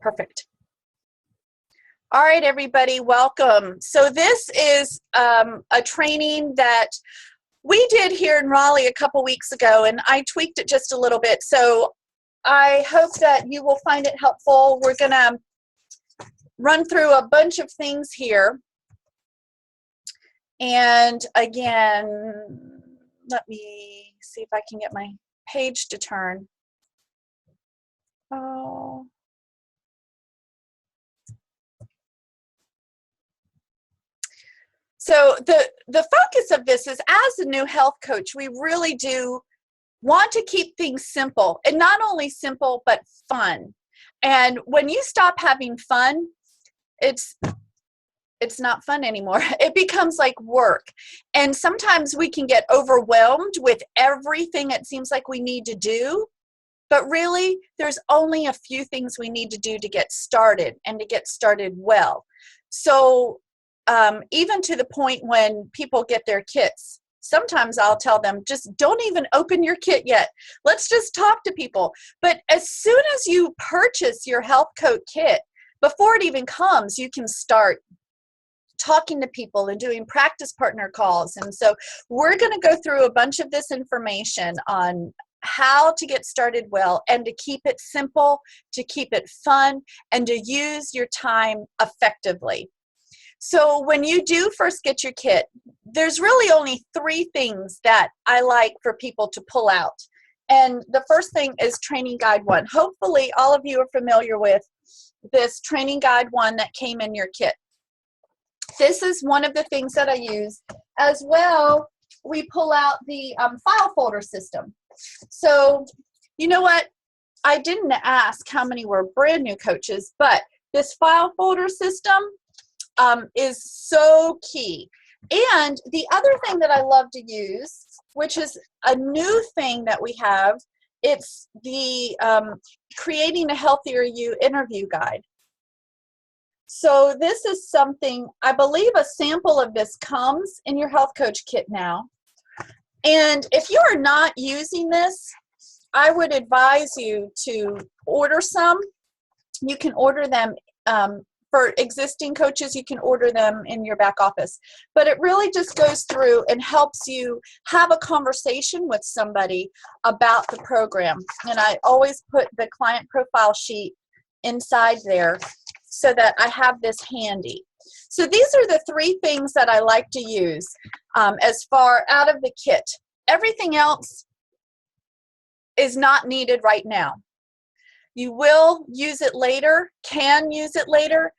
Perfect. All right, everybody, welcome. So this is a training that we did here in Raleigh a couple weeks ago, and I tweaked it just a little bit. So I hope that you will find it helpful. We're going to run through a bunch of things here. And again, let me see if I can get my page to turn. Oh. So the focus of this is, as a new health coach, we really do want to keep things simple, and not only simple, but fun. And when you stop having fun, it's not fun anymore. It becomes like work. And sometimes we can get overwhelmed with everything it seems like we need to do. But really, there's only a few things we need to do to get started, and to get started well. So even to the point when people get their kits, sometimes I'll tell them, just don't even open your kit yet. Let's just talk to people. But as soon as you purchase your Health Coach kit, before it even comes, you can start talking to people and doing practice partner calls. And so we're going to go through a bunch of this information on how to get started well, and to keep it simple, to keep it fun, and to use your time effectively. So when you do first get your kit, there's really only 3 things that I like for people to pull out. And the first thing is Training Guide 1. Hopefully all of you are familiar with this Training Guide 1 that came in your kit. This is one of the things that I use. As well, we pull out the file folder system. So you know what? I didn't ask how many were brand new coaches, but this file folder system is so key. And the other thing that I love to use, which is a new thing that we have, it's the Creating a Healthier You interview guide. So this is something, I believe a sample of this comes in your Health Coach kit now. And if you are not using this, I would advise you to order some. You can order them for existing coaches, you can order them in your back office. But it really just goes through and helps you have a conversation with somebody about the program. And I always put the client profile sheet inside there so that I have this handy. So these are the 3 things that I like to use as far out of the kit. Everything else is not needed right now. You will use it later, can use it later,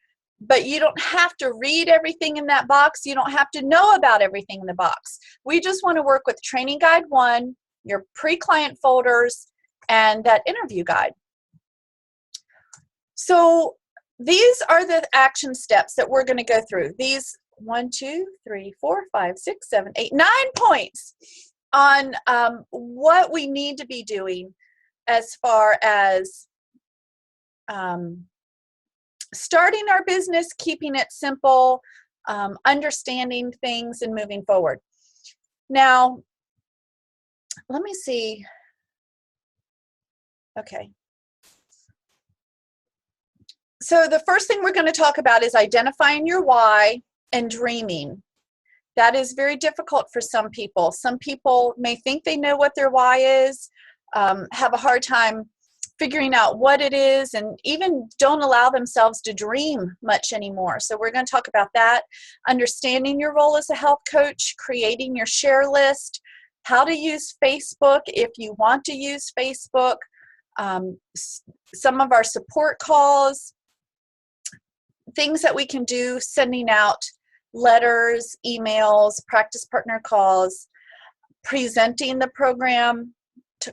but you don't have to read everything in that box. You don't have to know about everything in the box. We just want to work with Training Guide 1, your pre-client folders, and that interview guide. So these are the action steps that we're going to go through. These 1, 2, 3, 4, 5, 6, 7, 8, 9 points on what we need to be doing as far as starting our business, keeping it simple, understanding things, and moving forward. Now, let me see. Okay. So the first thing we're going to talk about is identifying your why and dreaming. That is very difficult for some people. Some people may think they know what their why is, have a hard time figuring out what it is, and even don't allow themselves to dream much anymore. So we're going to talk about that. Understanding your role as a health coach, creating your share list, how to use Facebook if you want to use Facebook, some of our support calls, things that we can do, sending out letters, emails, practice partner calls, presenting the program.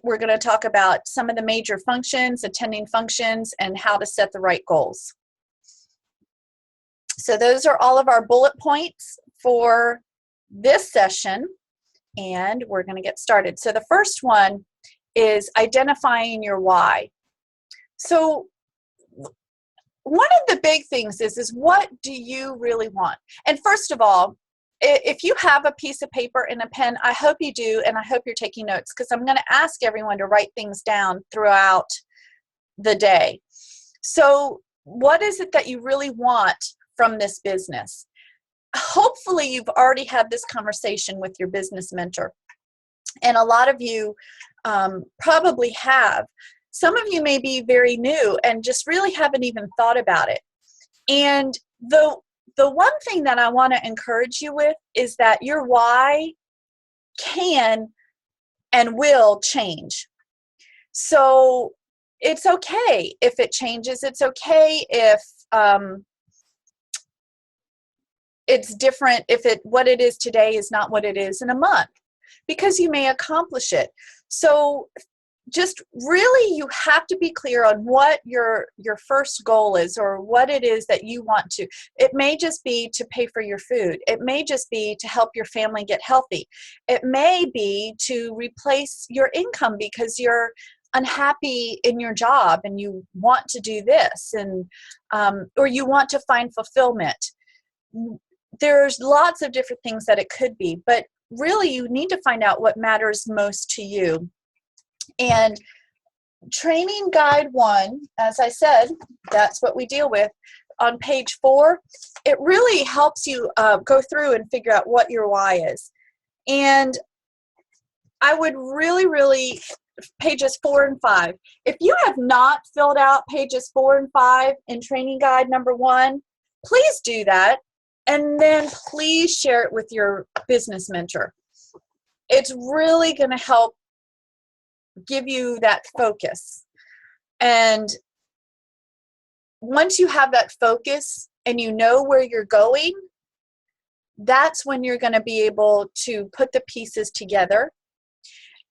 We're going to talk about some of the major functions, attending functions, and how to set the right goals. So those are all of our bullet points for this session, and we're going to get started. So the first one is identifying your why. So one of the big things is what do you really want? And first of all, if you have a piece of paper and a pen, I hope you do, and I hope you're taking notes, because I'm going to ask everyone to write things down throughout the day. So what is it that you really want from this business? Hopefully you've already had this conversation with your business mentor. And a lot of you probably have. Some of you may be very new and just really haven't even thought about it. And the one thing that I want to encourage you with is that your why can and will change. So it's okay if it changes. It's okay if it's different, if what it is today is not what it is in a month, because you may accomplish it. So just really, you have to be clear on what your first goal is, or what it is that you want to. It may just be to pay for your food. It may just be to help your family get healthy. It may be to replace your income because you're unhappy in your job and you want to do this, and or you want to find fulfillment. There's lots of different things that it could be, but really you need to find out what matters most to you. And training guide 1, as I said, that's what we deal with. On page 4, it really helps you go through and figure out what your why is. And I would really, pages 4 and 5, if you have not filled out pages 4 and 5 in training guide number 1, please do that. And then please share it with your business mentor. It's really going to help give you that focus. And once you have that focus and you know where you're going, that's when you're going to be able to put the pieces together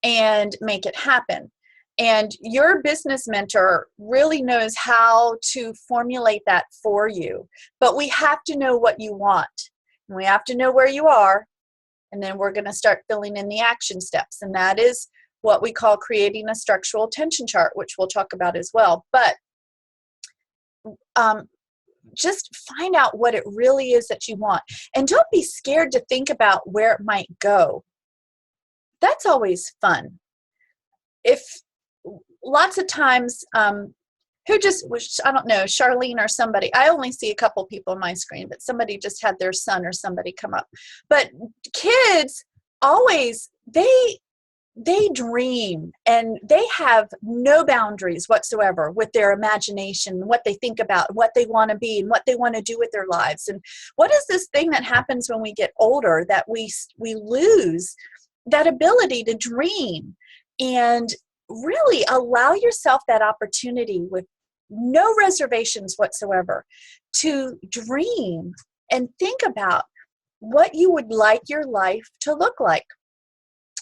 and make it happen. And your business mentor really knows how to formulate that for you. But we have to know what you want. And we have to know where you are. And then we're going to start filling in the action steps. And that is what we call creating a structural tension chart, which we'll talk about as well. But just find out what it really is that you want. And don't be scared to think about where it might go. That's always fun. If lots of times, who just was, I don't know, Charlene or somebody, I only see a couple people on my screen, but somebody just had their son or somebody come up. But kids always, they dream, and they have no boundaries whatsoever with their imagination, what they think about, what they want to be, and what they want to do with their lives. And what is this thing that happens when we get older, that we lose that ability to dream? And really allow yourself that opportunity with no reservations whatsoever to dream and think about what you would like your life to look like.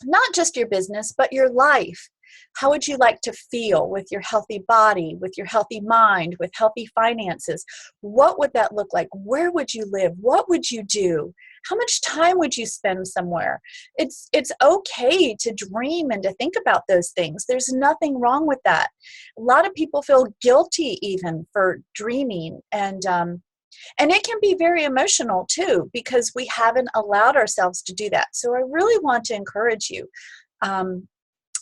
Not just your business, but your life. How would you like to feel with your healthy body, with your healthy mind, with healthy finances? What would that look like? Where would you live? What would you do? How much time would you spend somewhere? It's okay to dream and to think about those things. There's nothing wrong with that. A lot of people feel guilty even for dreaming, and it can be very emotional too, because we haven't allowed ourselves to do that. So I really want to encourage you,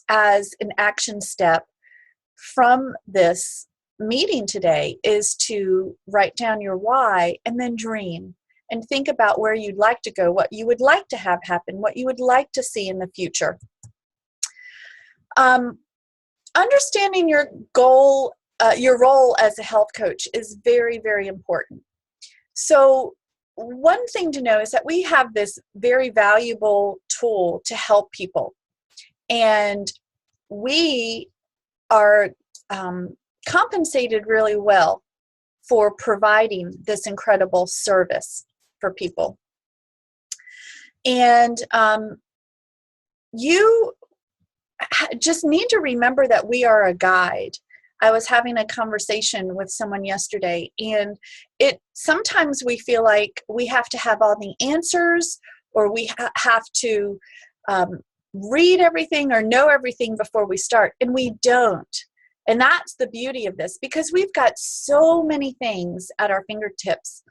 as an action step from this meeting today, is to write down your why and then dream and think about where you'd like to go, what you would like to have happen, what you would like to see in the future. Understanding your goal, your role as a health coach is very, very important. So one thing to know is that we have this very valuable tool to help people. And we are compensated really well for providing this incredible service for people. And you just need to remember that we are a guide. I was having a conversation with someone yesterday, and sometimes we feel like we have to have all the answers, or we have to read everything or know everything before we start, and we don't. And that's the beauty of this, because we've got so many things at our fingertips.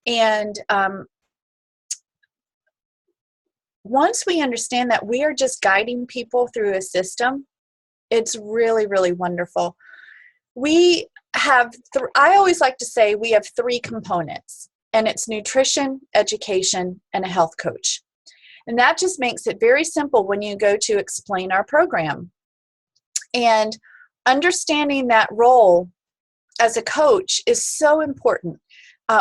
And once we understand that we are just guiding people through a system, it's really, really wonderful. We I always like to say we have three components, and it's nutrition, education, and a health coach. And that just makes it very simple when you go to explain our program. And understanding that role as a coach is so important.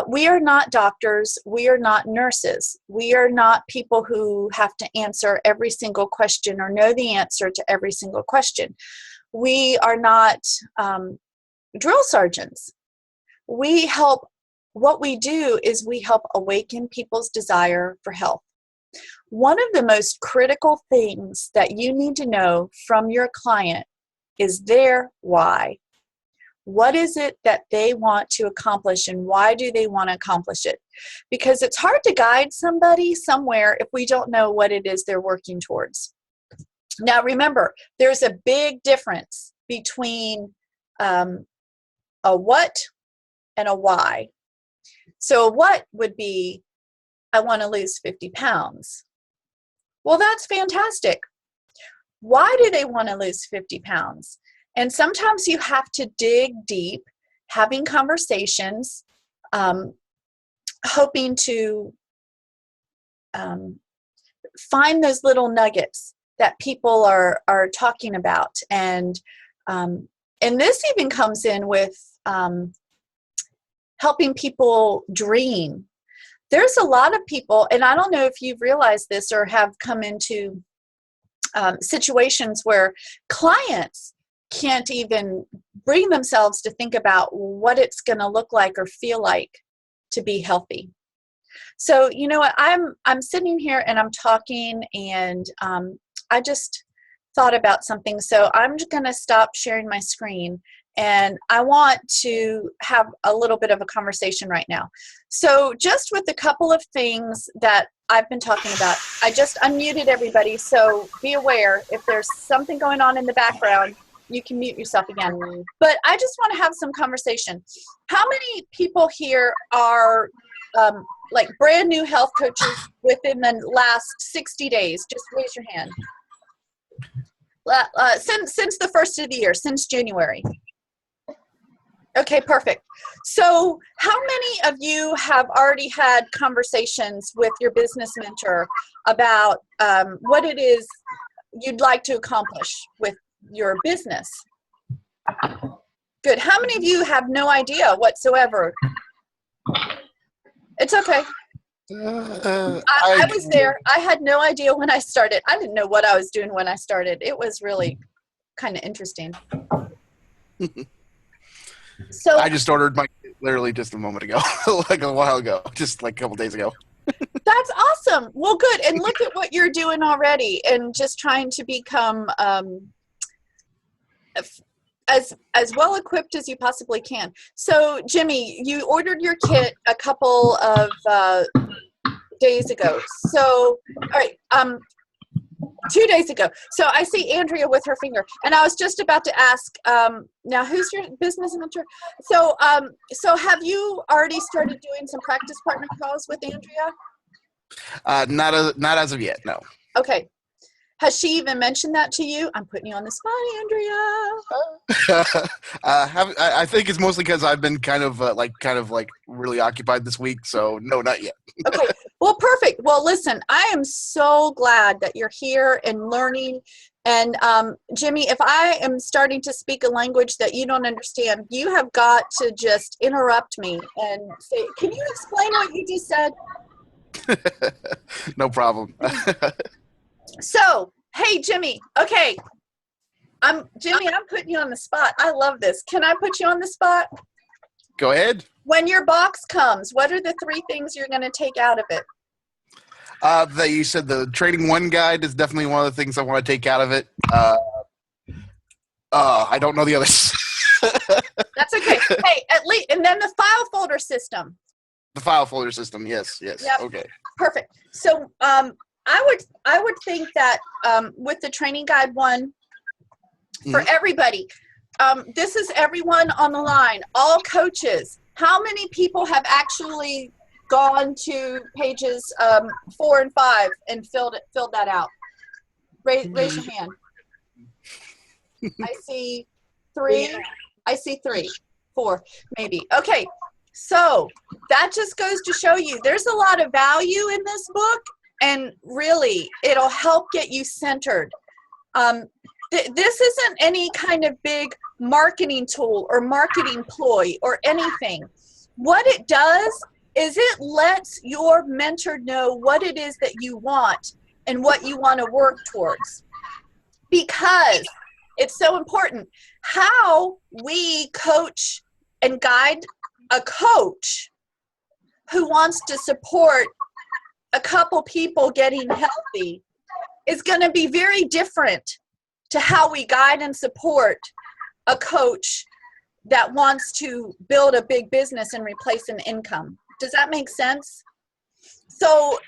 We are not doctors. We are not nurses. We are not people who have to answer every single question or know the answer to every single question. We are not drill sergeants. What we do is we help awaken people's desire for health. One of the most critical things that you need to know from your client is their why. What is it that they want to accomplish, and why do they want to accomplish it? Because it's hard to guide somebody somewhere if we don't know what it is they're working towards. Now remember, there's a big difference between a what and a why. So a what would be, I want to lose 50 pounds. Well, that's fantastic. Why do they want to lose 50 pounds? And sometimes you have to dig deep, having conversations, hoping to find those little nuggets that people are talking about. And this even comes in with helping people dream. There's a lot of people, and I don't know if you've realized this or have come into situations where clients can't even bring themselves to think about what it's going to look like or feel like to be healthy. So, you know what, I'm sitting here and I'm talking, and I just thought about something. So I'm just going to stop sharing my screen, and I want to have a little bit of a conversation right now. So just with a couple of things that I've been talking about, I just unmuted everybody, so be aware if there's something going on in the background, you can mute yourself again. But I just want to have some conversation. How many people here are like brand new health coaches within the last 60 days? Just raise your hand. Since the first of the year, since January. Okay, perfect. So how many of you have already had conversations with your business mentor about what it is you'd like to accomplish with your business? Good. How many of you have no idea whatsoever? It's okay. I was there. I had no idea when I started. I didn't know what I was doing when I started. It was really kind of interesting. So I just ordered my literally just a moment ago, like a while ago, just like a couple days ago. That's awesome. Well, good. And look at what you're doing already, and just trying to become as well equipped as you possibly can. So, Jimmy, you ordered your kit a couple of days ago. So, all right, 2 days ago. So I see Andrea with her finger, and I was just about to ask. Now, who's your business mentor? So, so have you already started doing some practice partner calls with Andrea? Not as of yet, no. Okay. Has she even mentioned that to you? I'm putting you on the spot, Andrea. I think it's mostly because I've been kind of really occupied this week. So no, not yet. Okay. Well, perfect. Well, listen, I am so glad that you're here and learning. And Jimmy, if I am starting to speak a language that you don't understand, you have got to just interrupt me and say, can you explain what you just said? No problem. So, hey, Jimmy. Okay. Jimmy, I'm putting you on the spot. I love this. Can I put you on the spot? Go ahead. When your box comes, what are the 3 things you're going to take out of it? That you said the Trading One guide is definitely one of the things I want to take out of it. I don't know the others. That's okay. Hey, at least, and then the file folder system. The file folder system, yes. Yep. Okay. Perfect. So, I would think that with the Training Guide 1, for everybody, this is everyone on the line, all coaches. How many people have actually gone to pages 4 and 5 and filled that out? Raise your hand. I see 3. I see 3. 4 maybe. Okay, so that just goes to show you there's a lot of value in this book, and really it'll help get you centered. This isn't any kind of big marketing tool or marketing ploy or anything. What it does is it lets your mentor know what it is that you want and what you want to work towards, because it's so important. How we coach and guide a coach who wants to support a couple people getting healthy is going to be very different to how we guide and support a coach that wants to build a big business and replace an income. Does that make sense? So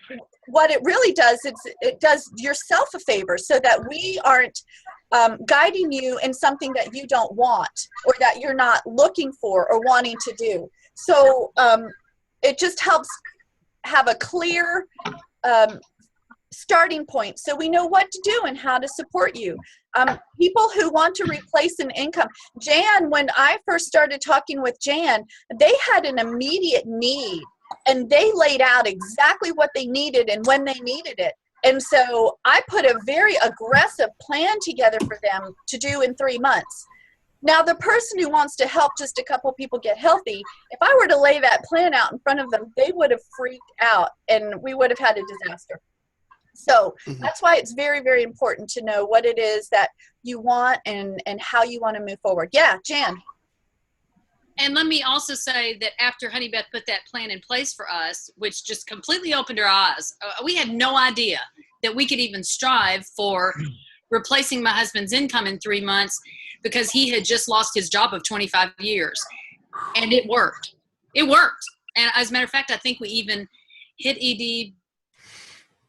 what it really does, it does yourself a favor so that we aren't guiding you in something that you don't want or that you're not looking for or wanting to do. So it just helps have a clear starting point so we know what to do and how to support you. People who want to replace an income. Jan, when I first started talking with Jan, they had an immediate need and they laid out exactly what they needed and when they needed it. And so I put a very aggressive plan together for them to do in 3 months. Now, the person who wants to help just a couple people get healthy, if I were to lay that plan out in front of them, they would have freaked out and we would have had a disaster. So that's why it's very, very important to know what it is that you want and how you want to move forward. Yeah, Jan. And let me also say that after Honeybeth put that plan in place for us, which just completely opened our eyes, we had no idea that we could even strive for replacing my husband's income in 3 months because he had just lost his job of 25 years. And it worked. It worked. And as a matter of fact, I think we even hit ED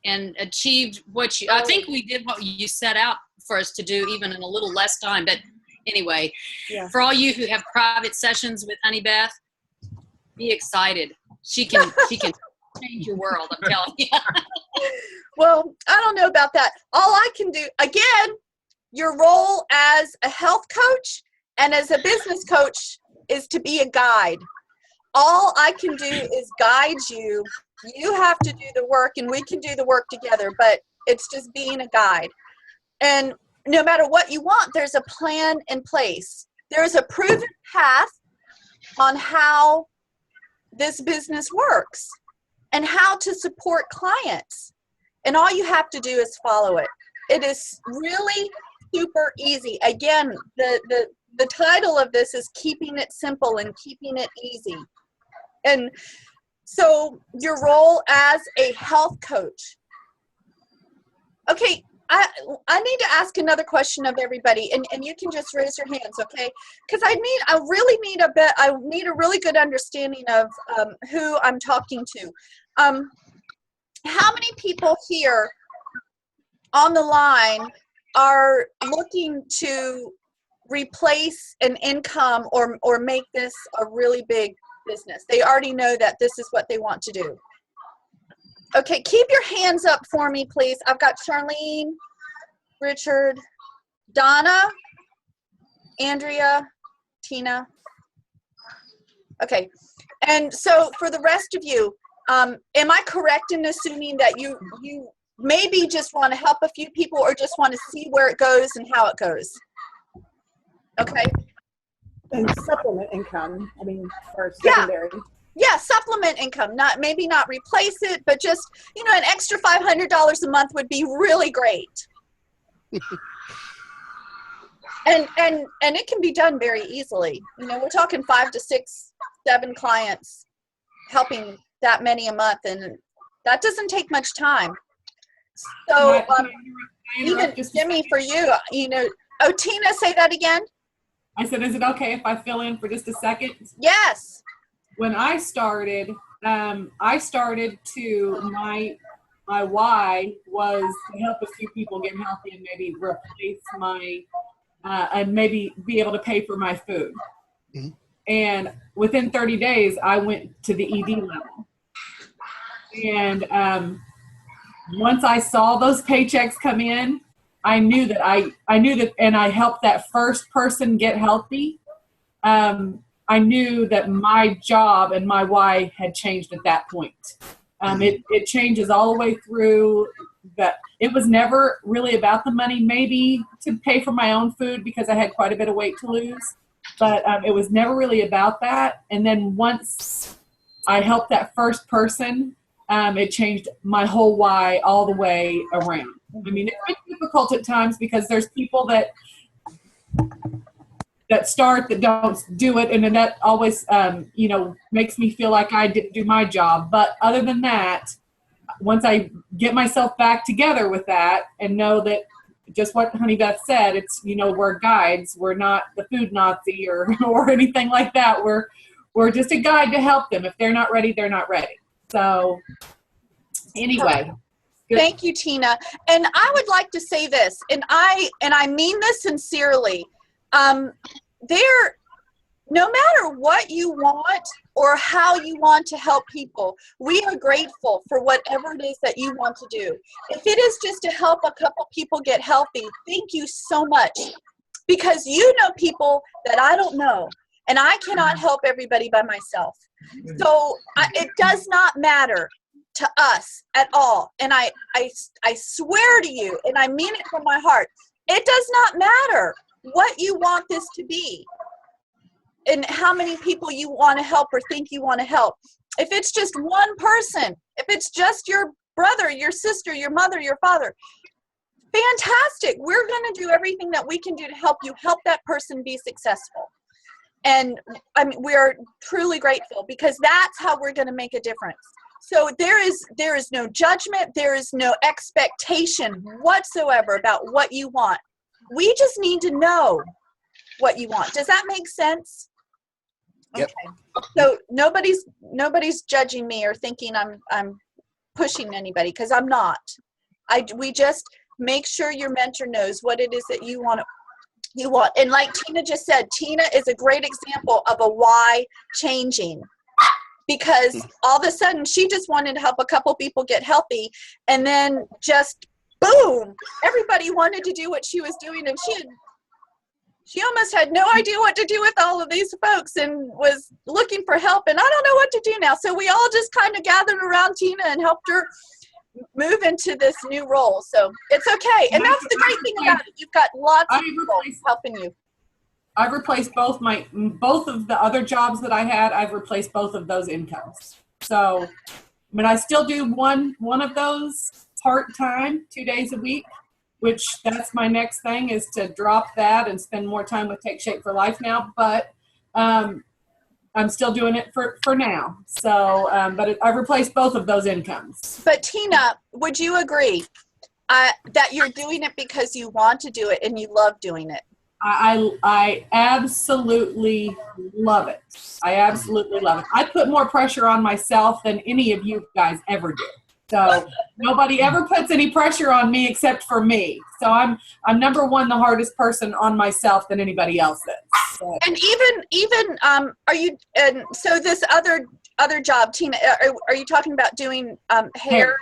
and achieved what you, I think we did what you set out for us to do, even in a little less time. But anyway, for all you who have private sessions with Honeybeth, be excited. She can change your world, I'm telling you. Well, I don't know about that. All I can do, again, your role as a health coach and as a business coach is to be a guide. All I can do is guide you. You have to do the work and we can do the work together, but it's just being a guide. And no matter what you want, there's a plan in place. There's a proven path on how this business works and how to support clients. And all you have to do is follow it. It is really super easy. Again, the title of this is Keeping It Simple and Keeping It Easy. And so your role as a health coach. Okay, I need to ask another question of everybody, and you can just raise your hands, okay? Because I need a really good understanding of who I'm talking to. How many people here on the line are looking to replace an income or make this a really big business? They already know that this is what they want to do. Okay, keep your hands up for me, please. I've got Charlene, Richard, Donna, Andrea, Tina. Okay, and so for the rest of you, am I correct in assuming that you maybe just want to help a few people or just want to see where it goes and how it goes? Okay. And supplement income, I mean, or secondary. Yeah, supplement income, maybe not replace it, but just, an extra $500 a month would be really great. and it can be done very easily. We're talking 5 to 6, 7 clients helping that many a month, and that doesn't take much time. So even Jimmy, for you, Tina, say that again. I said, is it okay if I fill in for just a second? Yes. When I started my why was to help a few people get healthy and maybe replace and maybe be able to pay for my food. Mm-hmm. And within 30 days, I went to the ED level. And once I saw those paychecks come in, I knew that, and I helped that first person get healthy. I knew that my job and my why had changed at that point. It changes all the way through. That it was never really about the money, maybe to pay for my own food because I had quite a bit of weight to lose, but it was never really about that. And then once I helped that first person, it changed my whole why all the way around. I mean, it's been difficult at times because there's people that start that don't do it, and then that always makes me feel like I didn't do my job. But other than that, once I get myself back together with that and know that just what Honey Beth said, it's, we're guides. We're not the food Nazi or anything like that. We're just a guide to help them. If they're not ready, they're not ready. So anyway. Thank you, Tina. And I would like to say this, and I mean this sincerely. No matter what you want or how you want to help people, we are grateful for whatever it is that you want to do. If it is just to help a couple people get healthy, thank you so much. Because you know people that I don't know, and I cannot help everybody by myself. So it does not matter to us at all. And I swear to you, and I mean it from my heart, it does not matter what you want this to be and how many people you want to help or think you want to help. If it's just one person, if it's just your brother, your sister, your mother, your father, fantastic. We're going to do everything that we can do to help you help that person be successful. And I mean, we are truly grateful because that's how we're going to make a difference. So there is no judgment. There is no expectation whatsoever about what you want. We just need to know what you want. Does that make sense? Yep. Okay. So nobody's judging me or thinking I'm pushing anybody, because I'm not. We just make sure your mentor knows what it is that you want. And like Tina just said, Tina is a great example of a why changing. Because all of a sudden she just wanted to help a couple people get healthy, and then just boom, everybody wanted to do what she was doing, and she almost had no idea what to do with all of these folks and was looking for help, and I don't know what to do now. So we all just kind of gathered around Tina and helped her move into this new role. So it's okay. And that's the great thing about it. You've got lots of people helping you. I've replaced both of the other jobs that I had. I've replaced both of those incomes. So, I mean, I still do one of those part-time, 2 days a week, which that's my next thing, is to drop that and spend more time with Take Shape for Life now. But I'm still doing it for now. So, but I've replaced both of those incomes. But Tina, would you agree that you're doing it because you want to do it and you love doing it? I absolutely love it. I absolutely love it. I put more pressure on myself than any of you guys ever did. So nobody ever puts any pressure on me except for me. So I'm number one, the hardest person on myself than anybody else is. So. And even are you? And so this other job, Tina, are you talking about doing hair?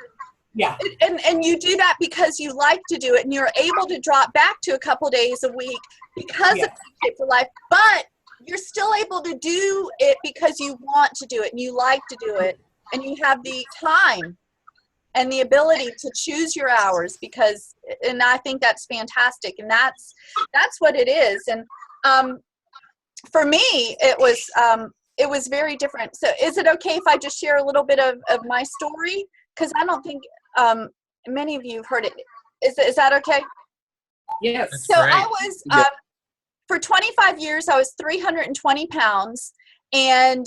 Yeah. And you do that because you like to do it, and you're able to drop back to a couple days a week because of Take Shape for Life, but you're still able to do it because you want to do it and you like to do it, and you have the time and the ability to choose your hours, and I think that's fantastic, and that's what it is. And for me, it was very different. So is it okay if I just share a little bit of my story? Because I don't think many of you have heard it. Is that okay? Yes. So I was, for 25 years, I was 320 pounds and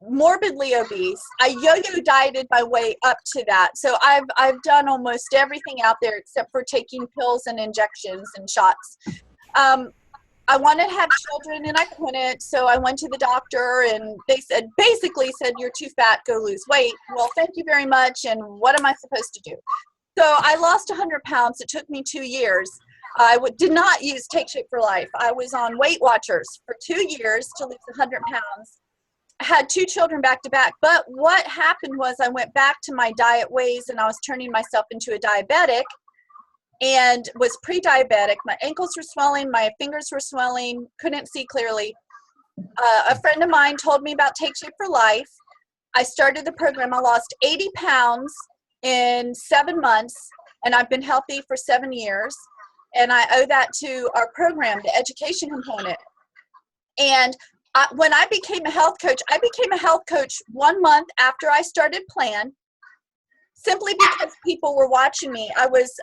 morbidly obese. I yo-yo dieted my way up to that. So I've done almost everything out there except for taking pills and injections and shots. I wanted to have children and I couldn't, so I went to the doctor and they basically said, you're too fat, go lose weight. Well, thank you very much, and what am I supposed to do? So I lost 100 pounds. It took me 2 years. I did not use Take Shape for Life. I was on Weight Watchers for 2 years to lose 100 pounds. I had 2 children back to back, but what happened was I went back to my diet ways and I was turning myself into a diabetic. And was pre-diabetic. My ankles were swelling, my fingers were swelling, couldn't see clearly. a friend of mine told me about Take Shape for Life. I started the program. I lost 80 pounds in 7 months, and I've been healthy for 7 years. And I owe that to our program, the education component. And when I became a health coach, I became a health coach 1 month after I started Plan, simply because people were watching me. I was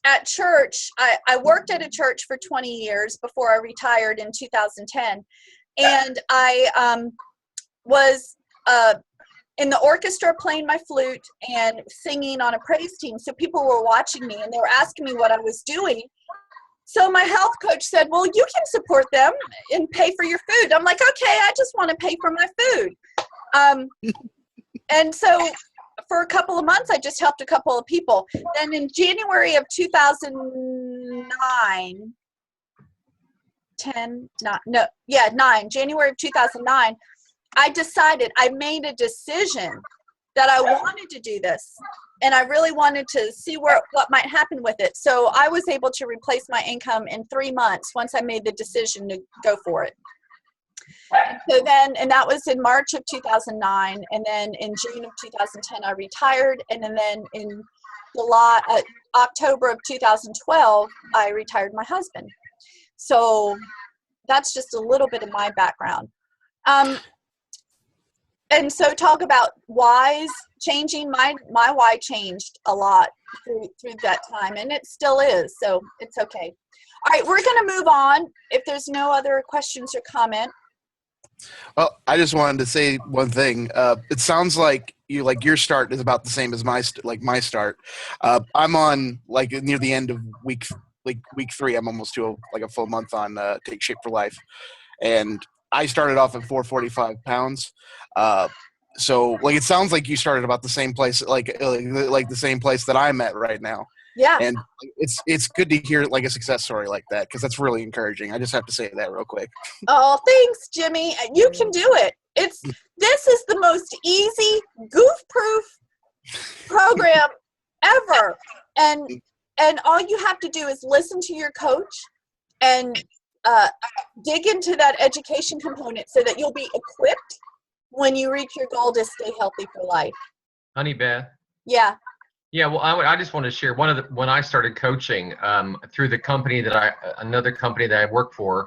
at church. I worked at a church for 20 years before I retired in 2010. And I was in the orchestra playing my flute and singing on a praise team. So people were watching me and they were asking me what I was doing. So my health coach said, well, you can support them and pay for your food. I'm like, okay, I just want to pay for my food. And so for a couple of months, I just helped a couple of people. Then in January of 2009, January of 2009, I made a decision that I wanted to do this. And I really wanted to see what might happen with it. So I was able to replace my income in 3 months once I made the decision to go for it. So then, and that was in March of 2009. And then in June of 2010, I retired. And then in October of 2012, I retired my husband. So that's just a little bit of my background. And so talk about whys changing. My why changed a lot through that time, and it still is, so it's okay. All right, we're going to move on if there's no other questions or comment. Well, I just wanted to say one thing. It sounds like your start is about the same as my start. I'm on near the end of week 3. I'm almost to a full month on Take Shape for Life, and I started off at 445 pounds. So it sounds like you started about the same place, like the same place that I'm at right now. Yeah. And it's good to hear a success story like that, because that's really encouraging. I just have to say that real quick. Oh, thanks, Jimmy. You can do it. This is the most easy, goof-proof program ever. And all you have to do is listen to your coach and dig into that education component so that you'll be equipped when you reach your goal to stay healthy for life. Honey Beth. Yeah. Yeah, well, I just want to share when I started coaching through the company another company that I work for,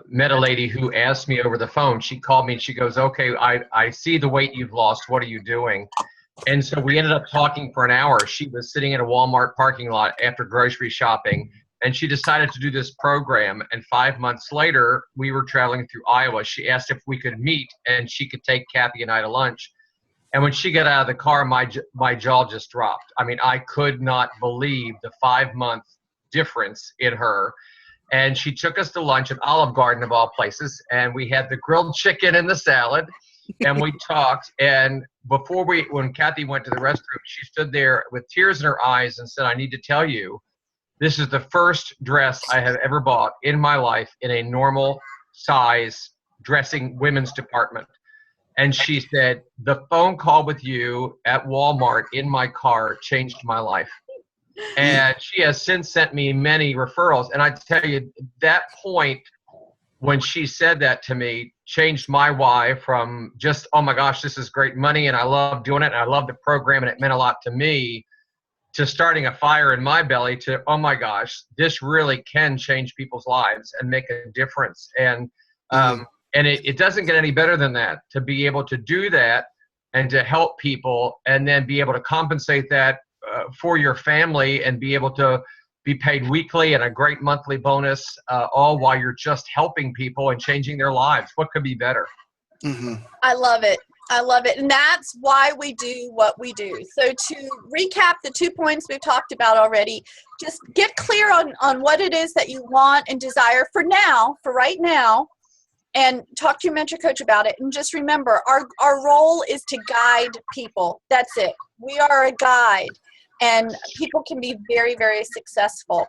met a lady who asked me over the phone. She called me and she goes, okay, I see the weight you've lost. What are you doing? And so we ended up talking for an hour. She was sitting in a Walmart parking lot after grocery shopping, and she decided to do this program. And 5 months later, we were traveling through Iowa. She asked if we could meet and she could take Kathy and I to lunch. And when she got out of the car, my jaw just dropped. I mean, I could not believe the 5-month difference in her. And she took us to lunch at Olive Garden, of all places. And we had the grilled chicken and the salad. And we talked. And when Kathy went to the restroom, she stood there with tears in her eyes and said, I need to tell you, this is the first dress I have ever bought in my life in a normal size dressing women's department. And she said, the phone call with you at Walmart in my car changed my life. And she has since sent me many referrals. And I tell you, that point when she said that to me changed my why from just, oh my gosh, this is great money and I love doing it and I love the program and it meant a lot to me, to starting a fire in my belly to, oh my gosh, this really can change people's lives and make a difference. And it doesn't get any better than that, to be able to do that and to help people and then be able to compensate that for your family and be able to be paid weekly and a great monthly bonus, all while you're just helping people and changing their lives. What could be better? Mm-hmm. I love it. I love it. And that's why we do what we do. So to recap the 2 points we've talked about already, just get clear on what it is that you want and desire for right now, and talk to your mentor coach about it. And just remember, our role is to guide people. That's it. We are a guide, and people can be very, very successful.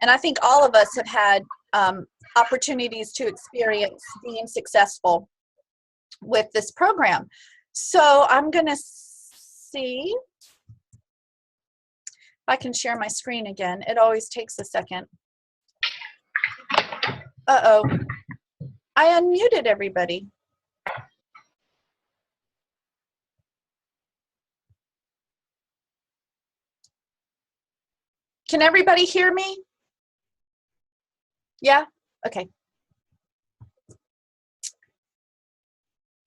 And I think all of us have had opportunities to experience being successful with this program. So I'm going to see if I can share my screen again. It always takes a second. Uh-oh. I unmuted everybody. Can everybody hear me? Yeah? Okay.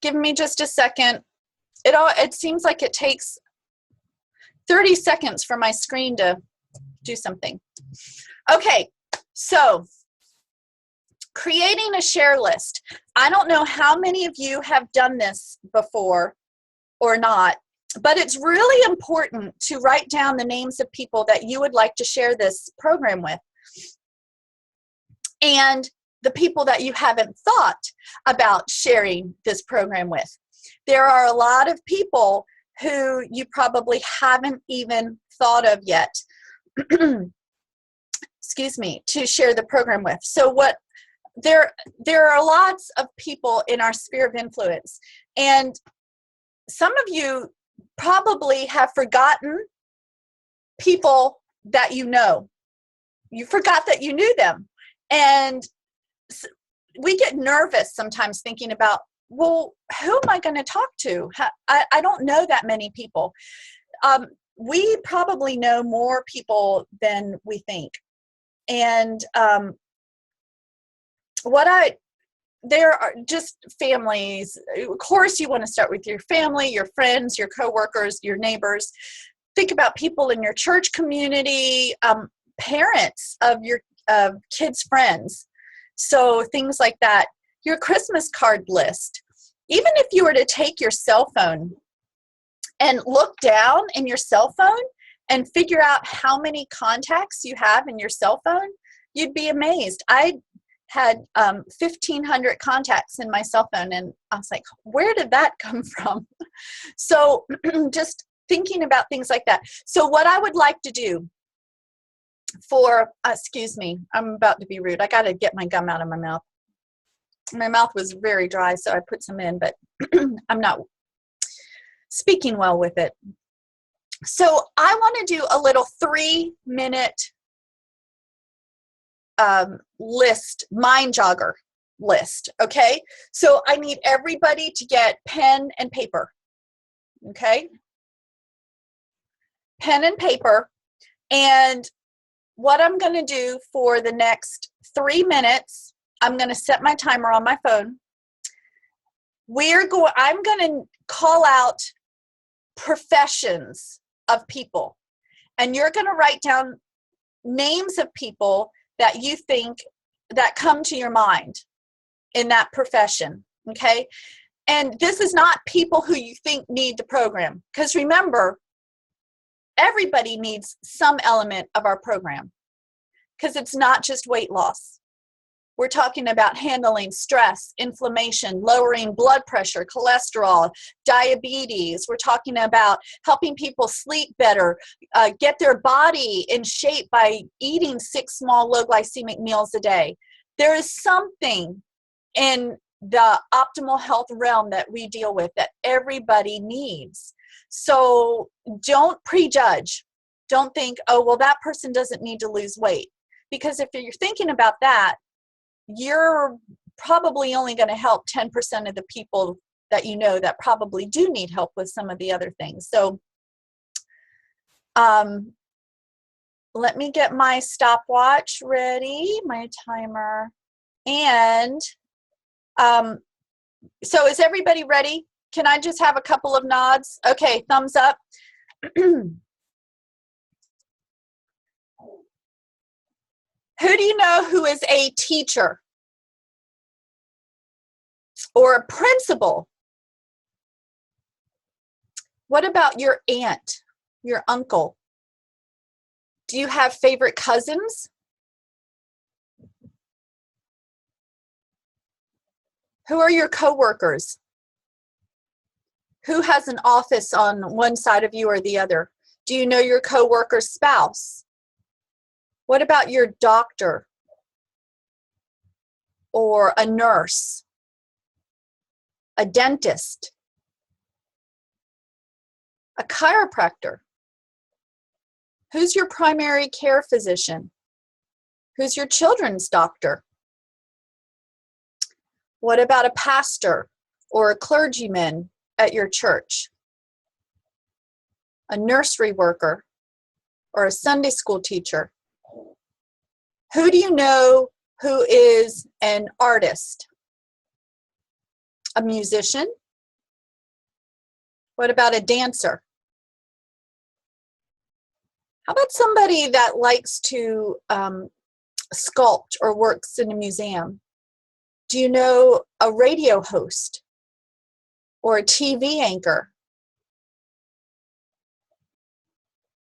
Give me just a second. It seems like it takes 30 seconds for my screen to do something. Okay, so creating a share list. I don't know how many of you have done this before or not, but it's really important to write down the names of people that you would like to share this program with, and the people that you haven't thought about sharing this program with. There are a lot of people who you probably haven't even thought of yet, excuse me, to share the program with. So there are lots of people in our sphere of influence, and some of you probably have forgotten people that you know. You forgot that you knew them. And we get nervous sometimes thinking about, well, who am I going to talk to? I don't know that many people. We probably know more people than we think. And there are just families. Of course, you want to start with your family, your friends, your coworkers, your neighbors. Think about people in your church community, parents of your kids' friends. So things like that. Your Christmas card list. Even if you were to take your cell phone and look down in your cell phone and figure out how many contacts you have in your cell phone, you'd be amazed. I had 1,500 contacts in my cell phone, and I was like, where did that come from? So just thinking about things like that. So what I would like to do for, excuse me, I'm about to be rude. I got to get my gum out of my mouth. My mouth was very dry, so I put some in, but I'm not speaking well with it. So I want to do a little 3-minute list, mind jogger list, okay? So I need everybody to get pen and paper, okay? Pen and paper. And what I'm going to do for the next 3 minutes, I'm going to set my timer on my phone. I'm going to call out professions of people, and you're going to write down names of people that you think that come to your mind in that profession, okay? And this is not people who you think need the program, because remember, everybody needs some element of our program, because it's not just weight loss. We're talking about handling stress, inflammation, lowering blood pressure, cholesterol, diabetes. We're talking about helping people sleep better, get their body in shape by eating 6 small low glycemic meals a day. There is something in the optimal health realm that we deal with that everybody needs. So don't prejudge. Don't think, oh, well, that person doesn't need to lose weight. Because if you're thinking about that, you're probably only going to help 10% of the people that you know that probably do need help with some of the other things. So let me get my stopwatch ready, my timer. And so is everybody ready? Can I just have a couple of nods? Okay, thumbs up. Who do you know who is a teacher or a principal? What about your aunt, your uncle? Do you have favorite cousins? Who are your coworkers? Who has an office on one side of you or the other? Do you know your coworker's spouse? What about your doctor or a nurse, a dentist, a chiropractor? Who's your primary care physician? Who's your children's doctor? What about a pastor or a clergyman at your church? A nursery worker or a Sunday school teacher? Who do you know who is an artist? A musician? What about a dancer? How about somebody that likes to sculpt or works in a museum? Do you know a radio host or a TV anchor?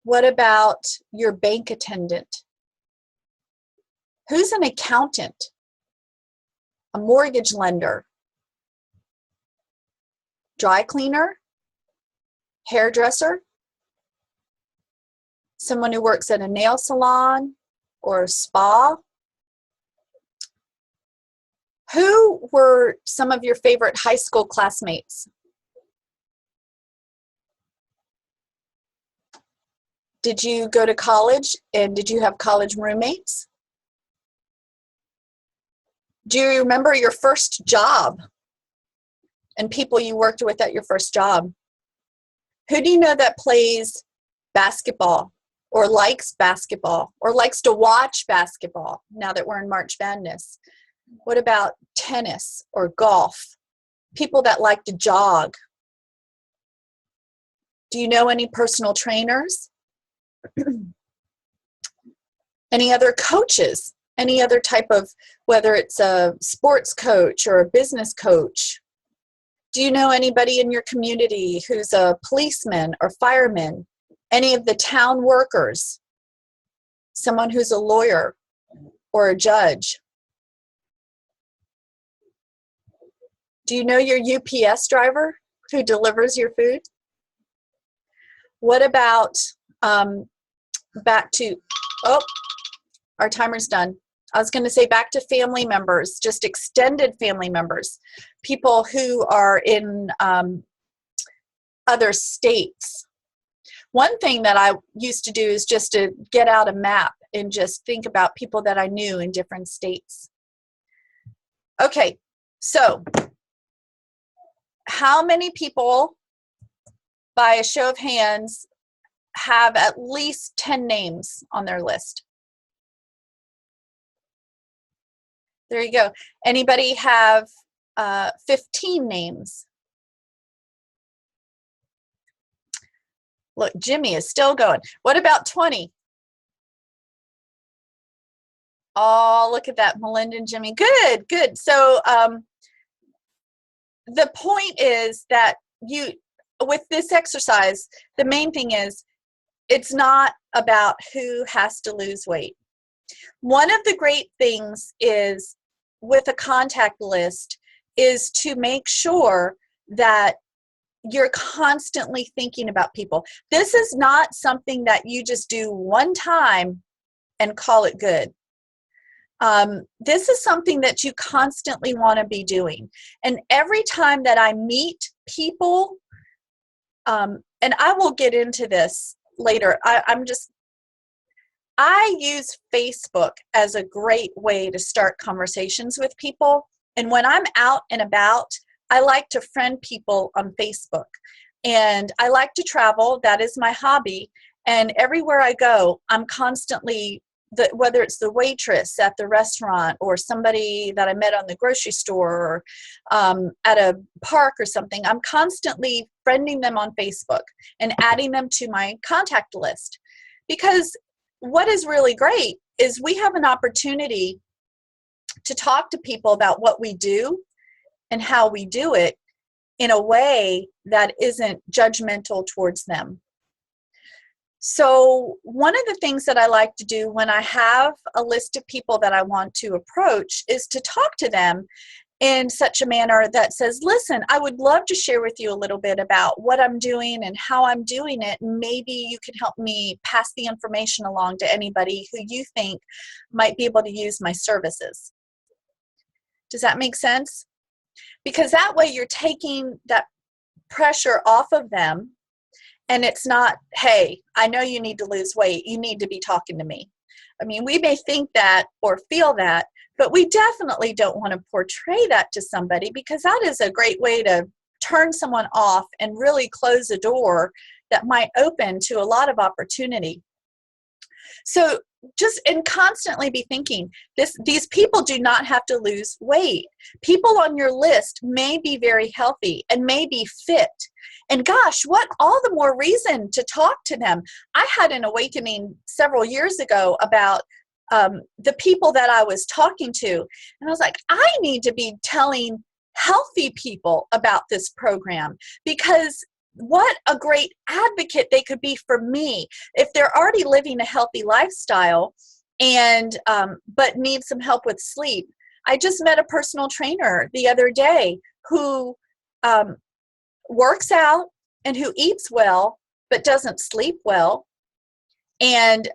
What about your bank attendant? Who's an accountant? A mortgage lender? Dry cleaner? Hairdresser? Someone who works at a nail salon or a spa? Who were some of your favorite high school classmates? Did you go to college and did you have college roommates? Do you remember your first job and people you worked with at your first job? Who do you know that plays basketball or likes to watch basketball now that we're in March Madness? What about tennis or golf? People that like to jog. Do you know any personal trainers? Any other coaches? Any other type of, whether it's a sports coach or a business coach? Do you know anybody in your community who's a policeman or fireman? Any of the town workers? Someone who's a lawyer or a judge? Do you know your UPS driver who delivers your food? What about back to, oh, our timer's done. I was going to say back to family members, just extended family members, people who are in other states. One thing that I used to do is just to get out a map and just think about people that I knew in different states. Okay, so how many people, by a show of hands, have at least 10 names on their list? There you go. Anybody have 15 names? Look, Jimmy is still going. What about 20? Oh, look at that, Melinda and Jimmy. Good, good. So the point is that with this exercise, the main thing is it's not about who has to lose weight. One of the great things is with a contact list is to make sure that you're constantly thinking about people. This is not something that you just do one time and call it good. This is something that you constantly want to be doing. And every time that I meet people, and I will get into this later, I use Facebook as a great way to start conversations with people. And when I'm out and about, I like to friend people on Facebook. And I like to travel. That is my hobby. And everywhere I go, I'm constantly, whether it's the waitress at the restaurant or somebody that I met on the grocery store or at a park or something, I'm constantly friending them on Facebook and adding them to my contact list. Because what is really great is we have an opportunity to talk to people about what we do and how we do it in a way that isn't judgmental towards them. So one of the things that I like to do when I have a list of people that I want to approach is to talk to them in such a manner that says, listen, I would love to share with you a little bit about what I'm doing and how I'm doing it. Maybe you can help me pass the information along to anybody who you think might be able to use my services. Does that make sense? Because that way you're taking that pressure off of them, and it's not, hey, I know you need to lose weight. You need to be talking to me. I mean, we may think that or feel that, But we definitely don't want to portray that to somebody, because that is a great way to turn someone off and really close a door that might open to a lot of opportunity. So just and constantly be thinking, these people do not have to lose weight. People on your list may be very healthy and may be fit. And gosh, what all the more reason to talk to them. I had an awakening several years ago about the people that I was talking to. And I was like, I need to be telling healthy people about this program, because what a great advocate they could be for me if they're already living a healthy lifestyle and but need some help with sleep. I just met a personal trainer the other day who works out and who eats well but doesn't sleep well, and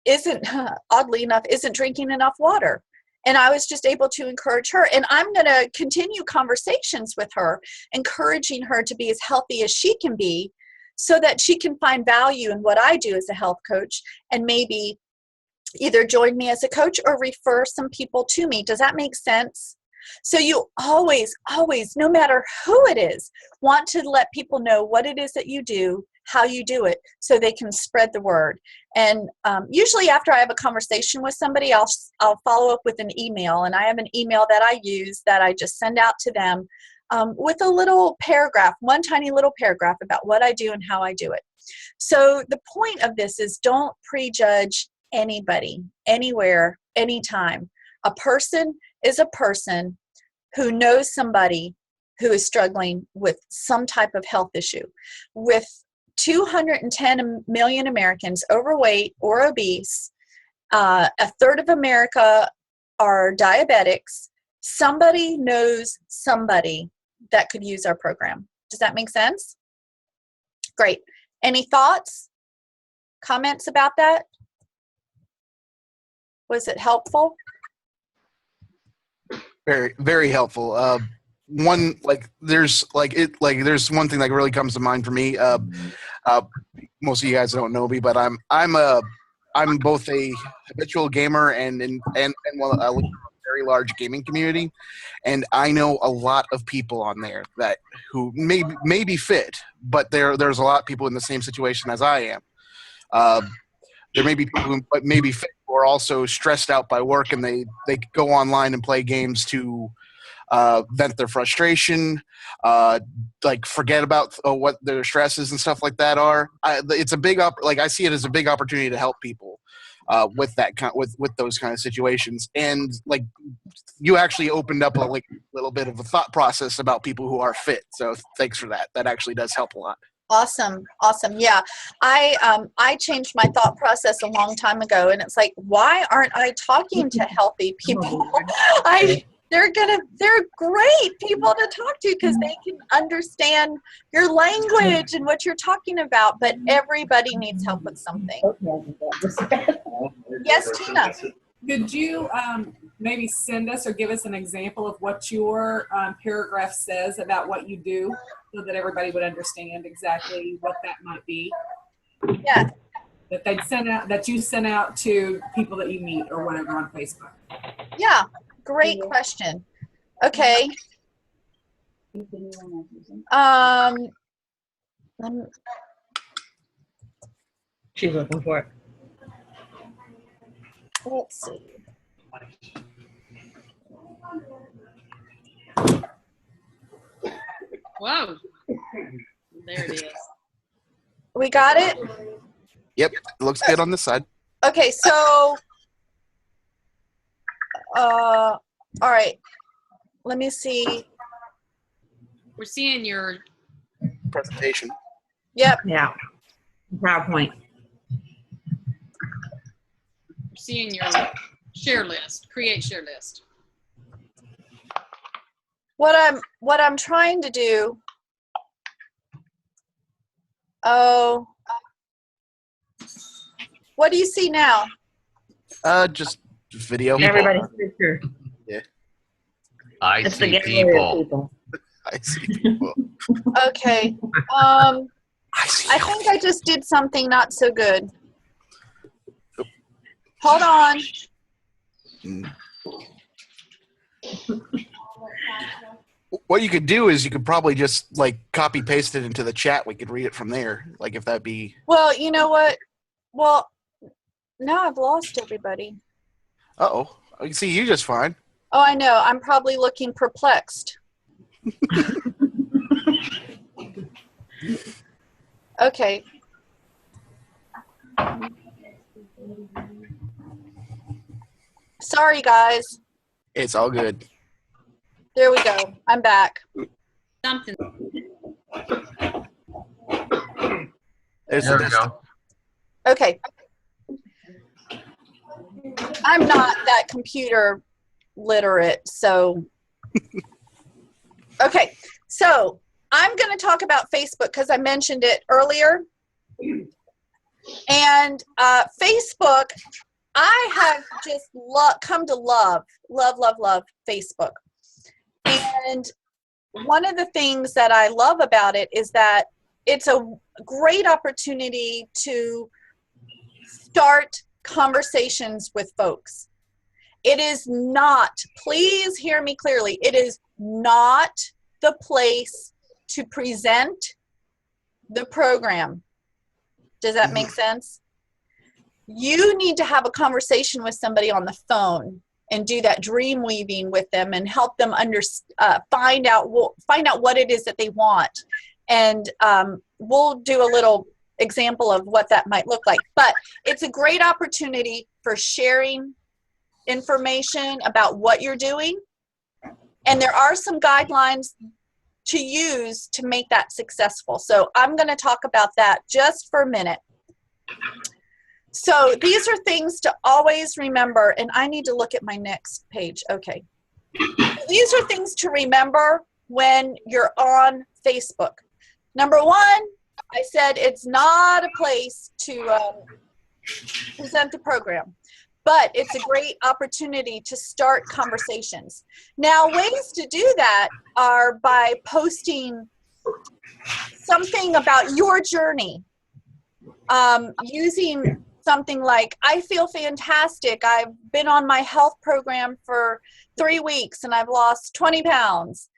isn't, oddly enough, isn't drinking enough water. And I was just able to encourage her. And I'm going to continue conversations with her, encouraging her to be as healthy as she can be so that she can find value in what I do as a health coach, and maybe either join me as a coach or refer some people to me. Does that make sense? So you always, no matter who it is, want to let people know what it is that you do, how you do it, so they can spread the word. And usually after I have a conversation with somebody, I'll follow up with an email. And I have an email that I use that I just send out to them with a little paragraph, one tiny little paragraph about what I do and how I do it. So the point of this is, don't prejudge anybody, anywhere, anytime. A person is a person who knows somebody who is struggling with some type of health issue. With 210 million Americans overweight or obese, a third of America are diabetics, somebody knows somebody that could use our program. Does that make sense? Great. Any thoughts, comments about that? Was it helpful? Very, very helpful. There's one thing that really comes to mind for me. Most of you guys don't know me, but I'm both a habitual gamer and I live in a very large gaming community, and I know a lot of people on there who may be fit, but there's a lot of people in the same situation as I am. There may be people who may be fit who are also stressed out by work, and they go online and play games to vent their frustration, forget about what their stresses and stuff like that are. It's a big I see it as a big opportunity to help people with those kind of situations. And you actually opened up a little bit of a thought process about people who are fit. So thanks for that. That actually does help a lot. Awesome. Yeah, I changed my thought process a long time ago, and it's like, why aren't I talking to healthy people? They're great people to talk to because they can understand your language and what you're talking about. But everybody needs help with something. Yes, Tina. Could you maybe send us or give us an example of what your paragraph says about what you do, so that everybody would understand exactly what that might be? Yeah. That you sent out to people that you meet or whatever on Facebook. Yeah. Great question. Okay. She's looking for it. Let's see. Whoa. There it is. We got it? Yep, it looks good on this side. Okay, so all right. Let me see. We're seeing your Presentation. Yep. Yeah. PowerPoint. share list. Create share list. What I'm trying to do. Oh. What do you see now? Just video. Everybody's picture. Yeah. I It's the see gallery of people. people. I see people. Okay. I see. I think I just did something not so good. Hold on. What you could do is you could probably just like copy paste it into the chat. We could read it from there. Like if that'd be. Well, you know what? Well, now I've lost everybody. Uh-oh. I can see you just fine. Oh, I know. I'm probably looking perplexed. Okay. Sorry, guys. It's all good. There we go. I'm back. Something. There we go. Okay. I'm not that computer literate, so. Okay, so I'm going to talk about Facebook because I mentioned it earlier. And Facebook, I have just come to love Facebook. And one of the things that I love about it is that it's a great opportunity to start conversations with folks. It is not, please hear me clearly, it is not the place to present the program. Does that make sense? You need to have a conversation with somebody on the phone and do that dream weaving with them and help them find out what it is that they want. And we'll do a little example of what that might look like. But it's a great opportunity for sharing information about what you're doing. And there are some guidelines to use to make that successful. So I'm going to talk about that just for a minute. So these are things to always remember, and I need to look at my next page. Okay. These are things to remember when you're on Facebook. Number one, I said it's not a place to present the program, but it's a great opportunity to start conversations. Now, ways to do that are by posting something about your journey, using something like, I feel fantastic. I've been on my health program for 3 weeks and I've lost 20 pounds.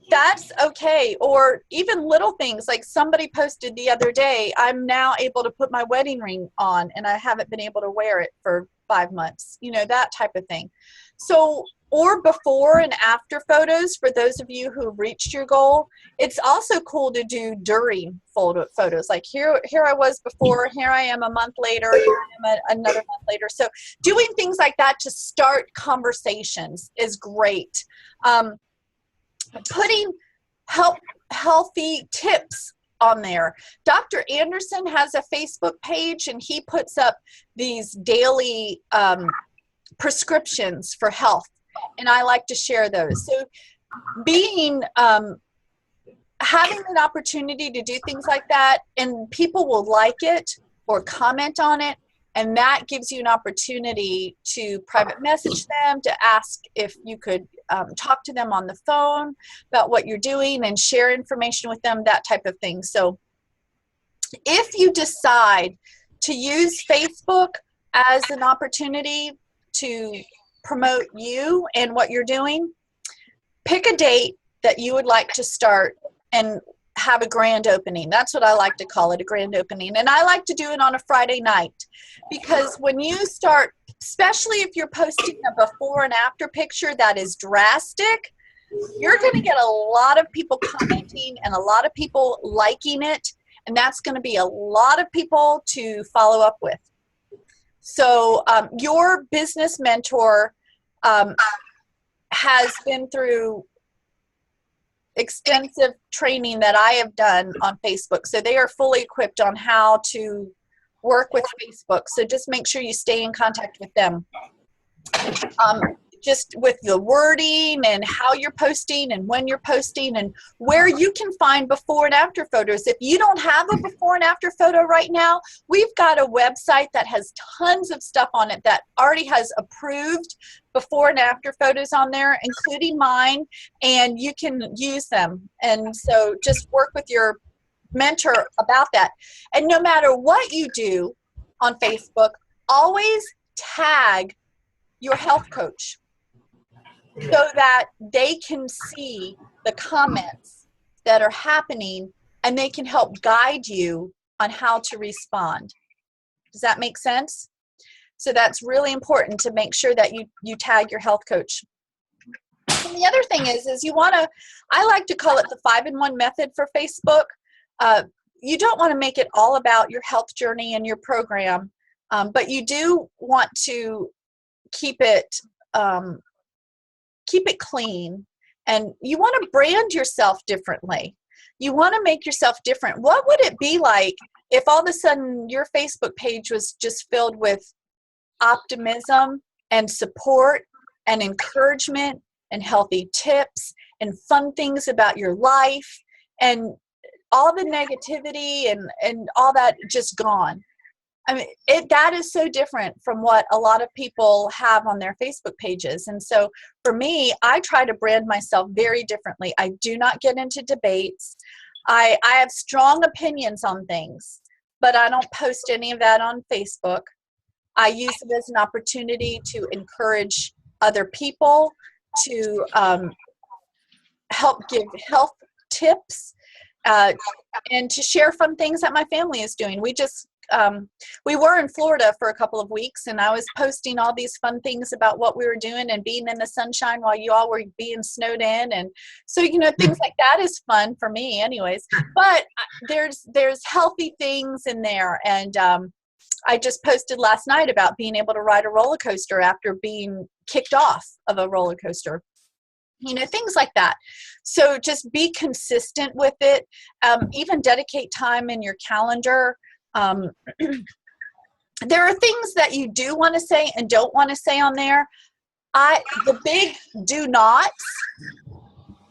That's okay. Or even little things like somebody posted the other day, I'm now able to put my wedding ring on and I haven't been able to wear it for 5 months, that type of thing. So, or before and after photos for those of you who reached your goal. It's also cool to do during photos. Like here I was before, here I am a month later, here I am another month later. So doing things like that to start conversations is great. Putting healthy tips on there. Dr. Anderson has a Facebook page and he puts up these daily prescriptions for health. And I like to share those. So having an opportunity to do things like that, and people will like it or comment on it, and that gives you an opportunity to private message them, to ask if you could talk to them on the phone about what you're doing and share information with them, that type of thing. So if you decide to use Facebook as an opportunity to promote you and what you're doing, pick a date that you would like to start and have a grand opening. That's what I like to call it, a grand opening. And I like to do it on a Friday night, because when you start, especially if you're posting a before and after picture that is drastic, you're going to get a lot of people commenting and a lot of people liking it. And that's going to be a lot of people to follow up with. So your business mentor has been through extensive training that I have done on Facebook. So they are fully equipped on how to work with Facebook. So just make sure you stay in contact with them. Just with the wording and how you're posting and when you're posting and where you can find before and after photos. If you don't have a before and after photo right now, we've got a website that has tons of stuff on it that already has approved before and after photos on there, including mine, and you can use them. And so just work with your mentor about that. And no matter what you do on Facebook, always tag your health coach so that they can see the comments that are happening and they can help guide you on how to respond. Does that make sense? So that's really important to make sure that you tag your health coach. And the other thing is you want to, I like to call it the 5-in-1 method for Facebook. You don't want to make it all about your health journey and your program, but you do want to keep it clean, and you want to brand yourself differently. You want to make yourself different. What would it be like if all of a sudden your Facebook page was just filled with optimism and support and encouragement and healthy tips and fun things about your life, and all the negativity and all that just gone? I mean, that is so different from what a lot of people have on their Facebook pages. And so for me, I try to brand myself very differently. I do not get into debates. I have strong opinions on things, but I don't post any of that on Facebook. I use it as an opportunity to encourage other people, to help give health tips, and to share fun things that my family is doing. We were in Florida for a couple of weeks, and I was posting all these fun things about what we were doing and being in the sunshine while you all were being snowed in. And so, things like that is fun for me anyways, but there's healthy things in there. And I just posted last night about being able to ride a roller coaster after being kicked off of a roller coaster. Things like that. So just be consistent with it. Even dedicate time in your calendar. There are things that you do want to say and don't want to say on there. The big do nots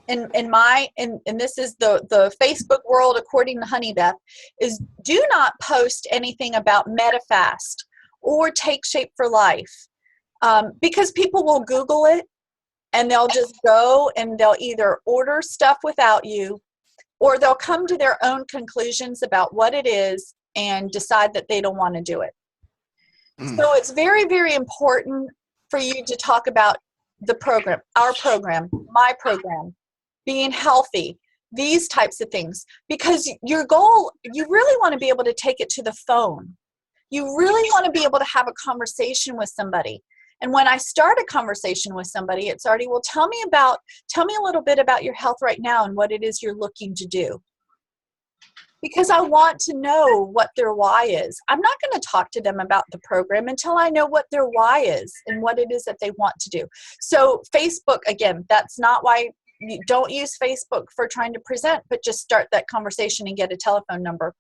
in this is the Facebook world according to Honeybeth, is do not post anything about MetaFast or Take Shape for Life, because people will Google it and they'll just go and they'll either order stuff without you, or they'll come to their own conclusions about what it is and decide that they don't want to do it. So it's very, very important for you to talk about the program, our program, my program, being healthy, these types of things, because your goal, you really want to be able to take it to the phone. You really want to be able to have a conversation with somebody. And when I start a conversation with somebody, it's already, well, tell me a little bit about your health right now and what it is you're looking to do. Because I want to know what their why is. I'm not going to talk to them about the program until I know what their why is and what it is that they want to do. So Facebook, again, that's not why you don't use Facebook for trying to present, but just start that conversation and get a telephone number.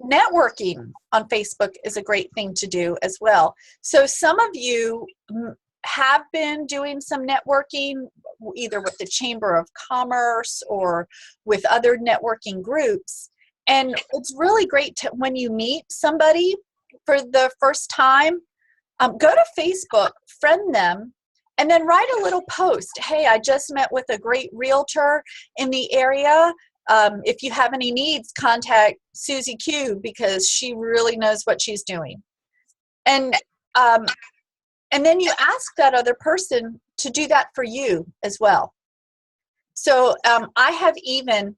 Networking on Facebook is a great thing to do as well. So some of you have been doing some networking either with the Chamber of Commerce or with other networking groups. And it's really great to, when you meet somebody for the first time, go to Facebook, friend them, and then write a little post. Hey, I just met with a great realtor in the area. If you have any needs, contact Susie Q because she really knows what she's doing. And then you ask that other person to do that for you as well. So I have even,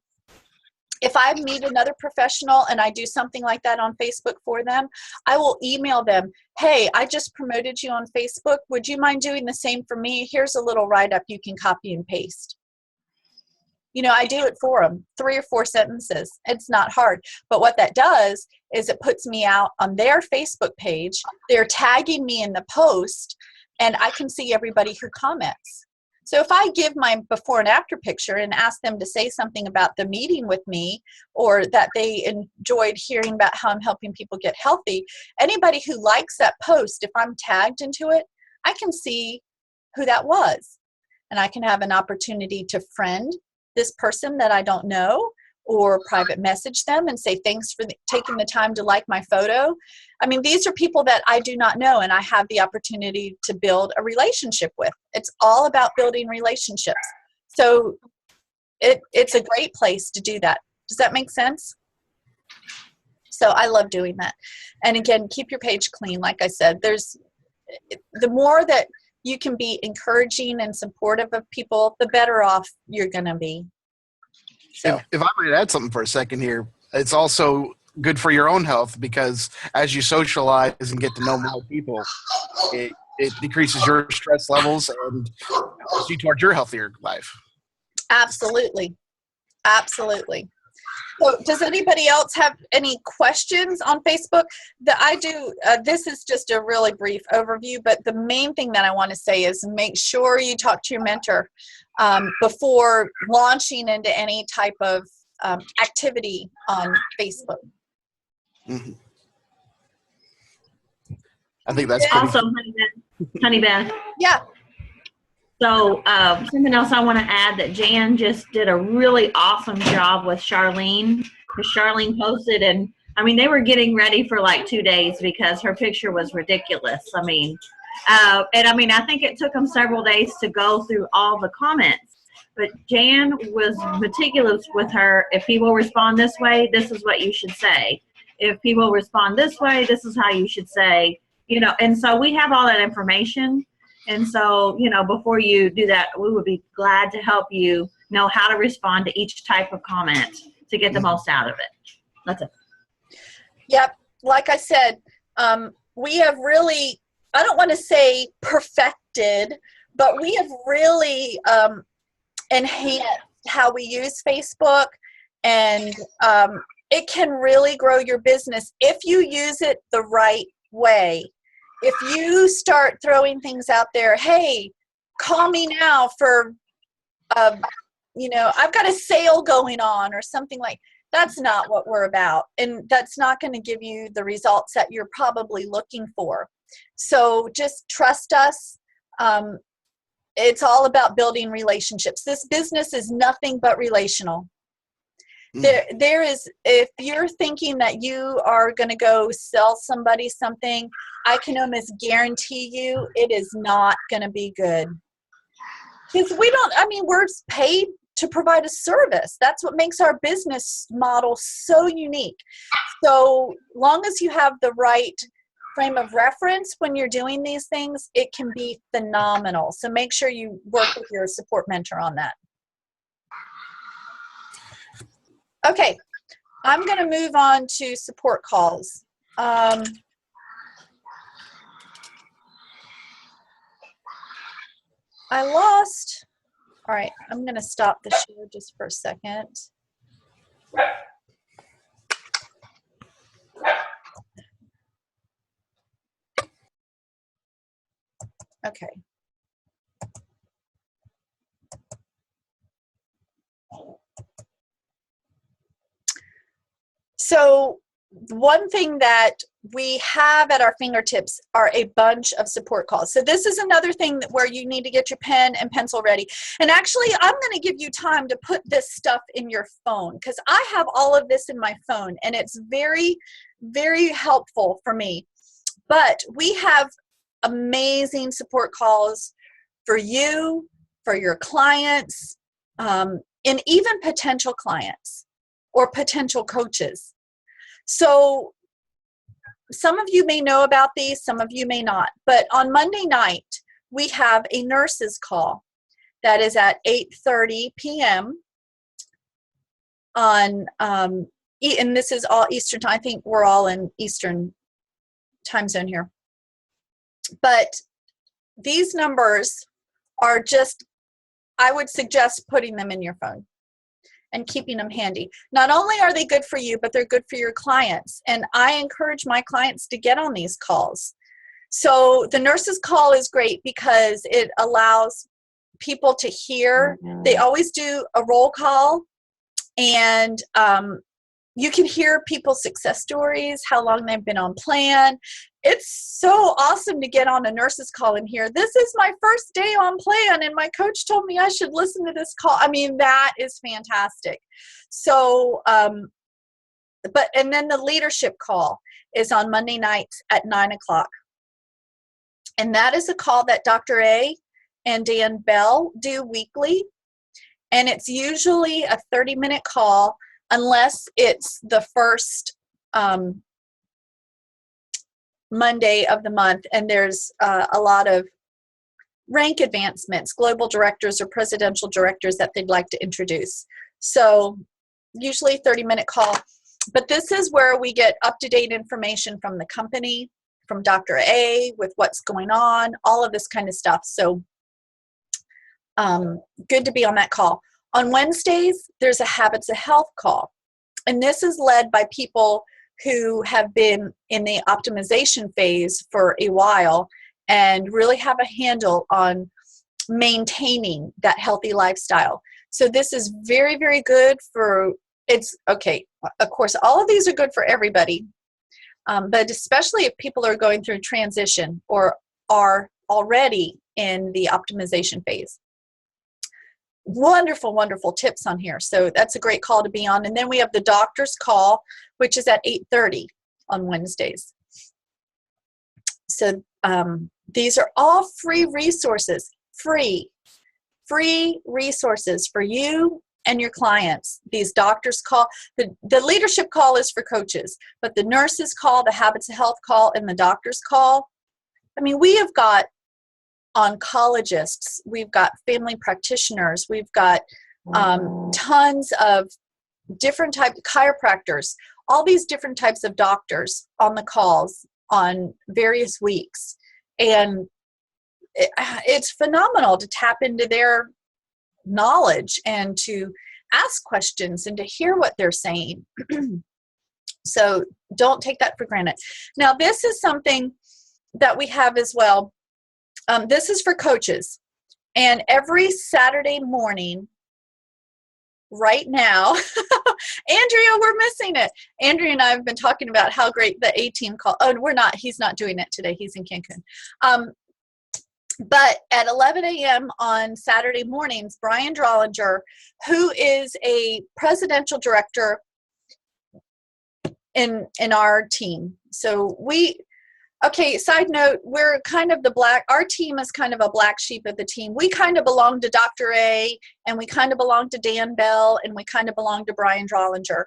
if I meet another professional and I do something like that on Facebook for them, I will email them, hey, I just promoted you on Facebook. Would you mind doing the same for me? Here's a little write-up you can copy and paste. I do it for them, 3 or 4 sentences. It's not hard. But what that does is it puts me out on their Facebook page. They're tagging me in the post, and I can see everybody who comments. So if I give my before and after picture and ask them to say something about the meeting with me, or that they enjoyed hearing about how I'm helping people get healthy, anybody who likes that post, if I'm tagged into it, I can see who that was. And I can have an opportunity to friend this person that I don't know, or private message them and say, thanks for taking the time to like my photo. I mean, these are people that I do not know, and I have the opportunity to build a relationship with. It's all about building relationships. So it's a great place to do that. Does that make sense? So I love doing that. And again, keep your page clean. Like I said, the more that you can be encouraging and supportive of people, the better off you're going to be. So If I might add something for a second here, it's also good for your own health, because as you socialize and get to know more people, it decreases your stress levels and helps you towards your healthier life. absolutely. Absolutely. So does anybody else have any questions on Facebook? This is just a really brief overview, but the main thing that I want to say is make sure you talk to your mentor before launching into any type of activity on Facebook. Mm-hmm. I think that's pretty Also, Honey Beth. Yeah. So something else I want to add, that Jan just did a really awesome job with Charlene. Because Charlene posted, and I mean, they were getting ready for like 2 days because her picture was ridiculous. I mean, I think it took them several days to go through all the comments. But Jan was meticulous with her. If people respond this way, this is what you should say. If people respond this way, this is how you should say. And so we have all that information. And so, before you do that, we would be glad to help you know how to respond to each type of comment to get the most out of it. That's it. Yep. Like I said, we have really, I don't want to say perfected, but we have really enhanced how we use Facebook, and it can really grow your business if you use it the right way. If you start throwing things out there, hey, call me now for, I've got a sale going on or something like, that's not what we're about. And that's not going to give you the results that you're probably looking for. So just trust us. It's all about building relationships. This business is nothing but relational. There is, if you're thinking that you are going to go sell somebody something, I can almost guarantee you it is not going to be good. Because we're paid to provide a service. That's what makes our business model so unique. So long as you have the right frame of reference when you're doing these things, it can be phenomenal. So make sure you work with your support mentor on that. Okay, I'm going to move on to support calls. I lost. All right, I'm going to stop the share just for a second. Okay. So one thing that we have at our fingertips are a bunch of support calls. So this is another thing where you need to get your pen and pencil ready. And actually, I'm going to give you time to put this stuff in your phone, because I have all of this in my phone, and it's very, very helpful for me. But we have amazing support calls for you, for your clients, and even potential clients or potential coaches. So some of you may know about these, some of you may not. But on Monday night, we have a nurses call that is at 8:30 p.m. on, and this is all Eastern time. I think we're all in Eastern time zone here. But these numbers are just, I would suggest putting them in your phone and keeping them handy. Not only are they good for you, but they're good for your clients. And I encourage my clients to get on these calls. So the nurses call is great because it allows people to hear. They always do a roll call, and you can hear people's success stories, how long they've been on plan. It's so awesome to get on a nurse's call and hear, this is my first day on plan and my coach told me I should listen to this call. I mean, that is fantastic. So, and then the leadership call is on Monday nights at 9:00. And that is a call that Dr. A and Dan Bell do weekly. And it's usually a 30-minute call, unless it's the first Monday of the month, and there's a lot of rank advancements, global directors or presidential directors that they'd like to introduce. So usually 30-minute call. But this is where we get up-to-date information from the company, from Dr. A, with what's going on, all of this kind of stuff. So good to be on that call. On Wednesdays, there's a Habits of Health call. And this is led by people who have been in the optimization phase for a while and really have a handle on maintaining that healthy lifestyle. So this is very, very good for, it's okay, of course, all of these are good for everybody, but especially if people are going through transition or are already in the optimization phase. Wonderful, wonderful tips on here. So that's a great call to be on. And then we have the doctor's call, which is at 8:30 on Wednesdays. So these are all free resources, free resources for you and your clients. These doctors call, the leadership call is for coaches, but the nurses call, the Habits of Health call, and the doctor's call. I mean, we have got oncologists, we've got family practitioners, we've got tons of different types of chiropractors, all these different types of doctors on the calls on various weeks. And it's phenomenal to tap into their knowledge and to ask questions and to hear what they're saying. So don't take that for granted. Now, this is something that we have as well. This is for coaches. And every Saturday morning, right now, Andrea, we're missing it. Andrea and I have been talking about how great the A-team call. Oh, we're not. He's not doing it today. He's in Cancun. But at 11 a.m. on Saturday mornings, Brian Drollinger, who is a presidential director in our team. So okay, side note, we're kind of our team is kind of a black sheep of the team. We kind of belong to Dr. A, and we kind of belong to Dan Bell, and we kind of belong to Brian Drollinger.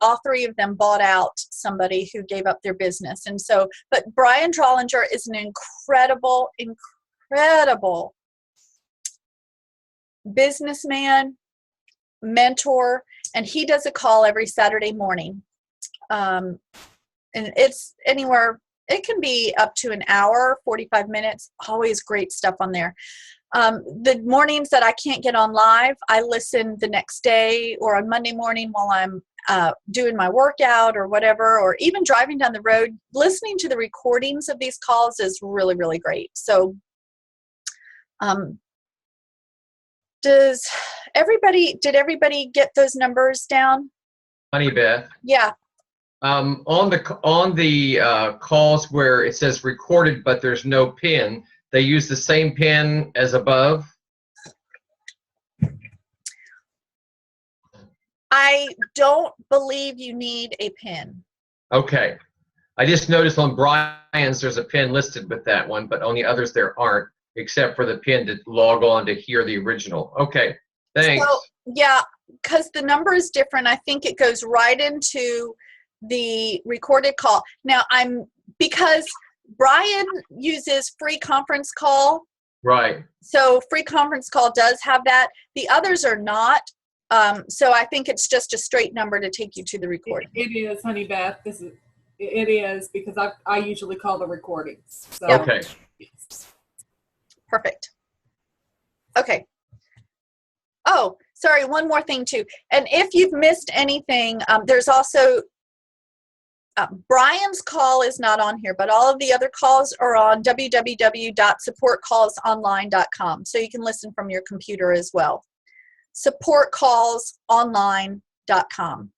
All three of them bought out somebody who gave up their business. And so, but Brian Drollinger is an incredible businessman, mentor, and he does a call every Saturday morning. And it's anywhere, it can be up to an hour, 45 minutes, always great stuff on there. The mornings that I can't get on live, I listen the next day or on Monday morning while I'm doing my workout or whatever, or even driving down the road. Listening to the recordings of these calls is really, really great. So did everybody get those numbers down? Honey Beth. Yeah. On the calls where it says recorded but there's no pin, they use the same pin as above? I don't believe you need a pin. Okay. I just noticed on Brian's there's a pin listed with that one, but on the others there aren't, except for the pin to log on to hear the original. Okay, thanks. So, yeah, because the number is different. I think it goes right into the recorded call. Now, because Brian uses free conference call. Right. So free conference call does have that. The others are not. So I think it's just a straight number to take you to the recording. It is, Honey Beth. It is because I usually call the recordings. So. Okay. Perfect. Okay. Oh, sorry, one more thing too. And if you've missed anything, there's also Brian's call is not on here, but all of the other calls are on www.supportcallsonline.com. So you can listen from your computer as well. Supportcallsonline.com.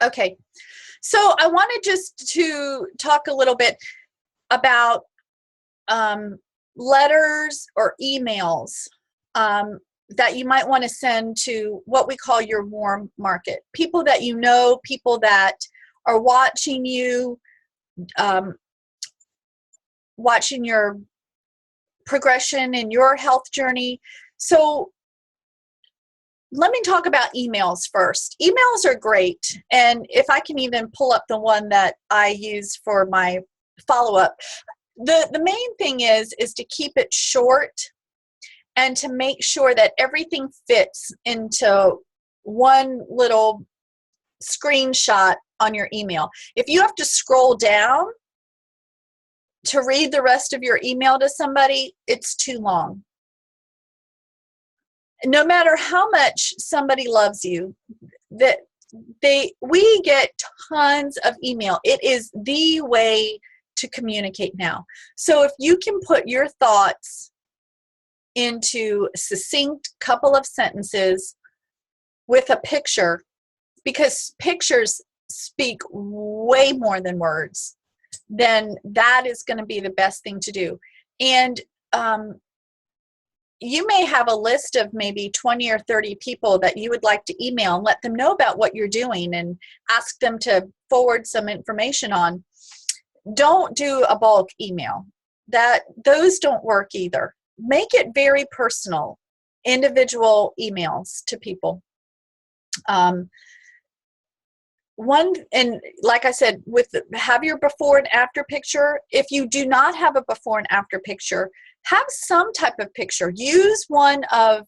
Okay, so I wanted just to talk a little bit about letters or emails that you might want to send to what we call your warm market. People that you know, people that are watching you, watching your progression in your health journey. So let me talk about emails first. Emails are great. And if I can even pull up the one that I use for my follow-up, the main thing is to keep it short and to make sure that everything fits into one little screenshot on your email. If you have to scroll down to read the rest of your email to somebody, it's too long. No matter how much somebody loves you, we get tons of email. It is the way to communicate now. So if you can put your thoughts into a succinct couple of sentences with a picture, because pictures speak way more than words, then that is going to be the best thing to do. And you may have a list of maybe 20 or 30 people that you would like to email and let them know about what you're doing and ask them to forward some information on. Don't do a bulk email. Those don't work either. Make it very personal, individual emails to people. And like I said, have your before and after picture. If you do not have a before and after picture, have some type of picture. Use one of,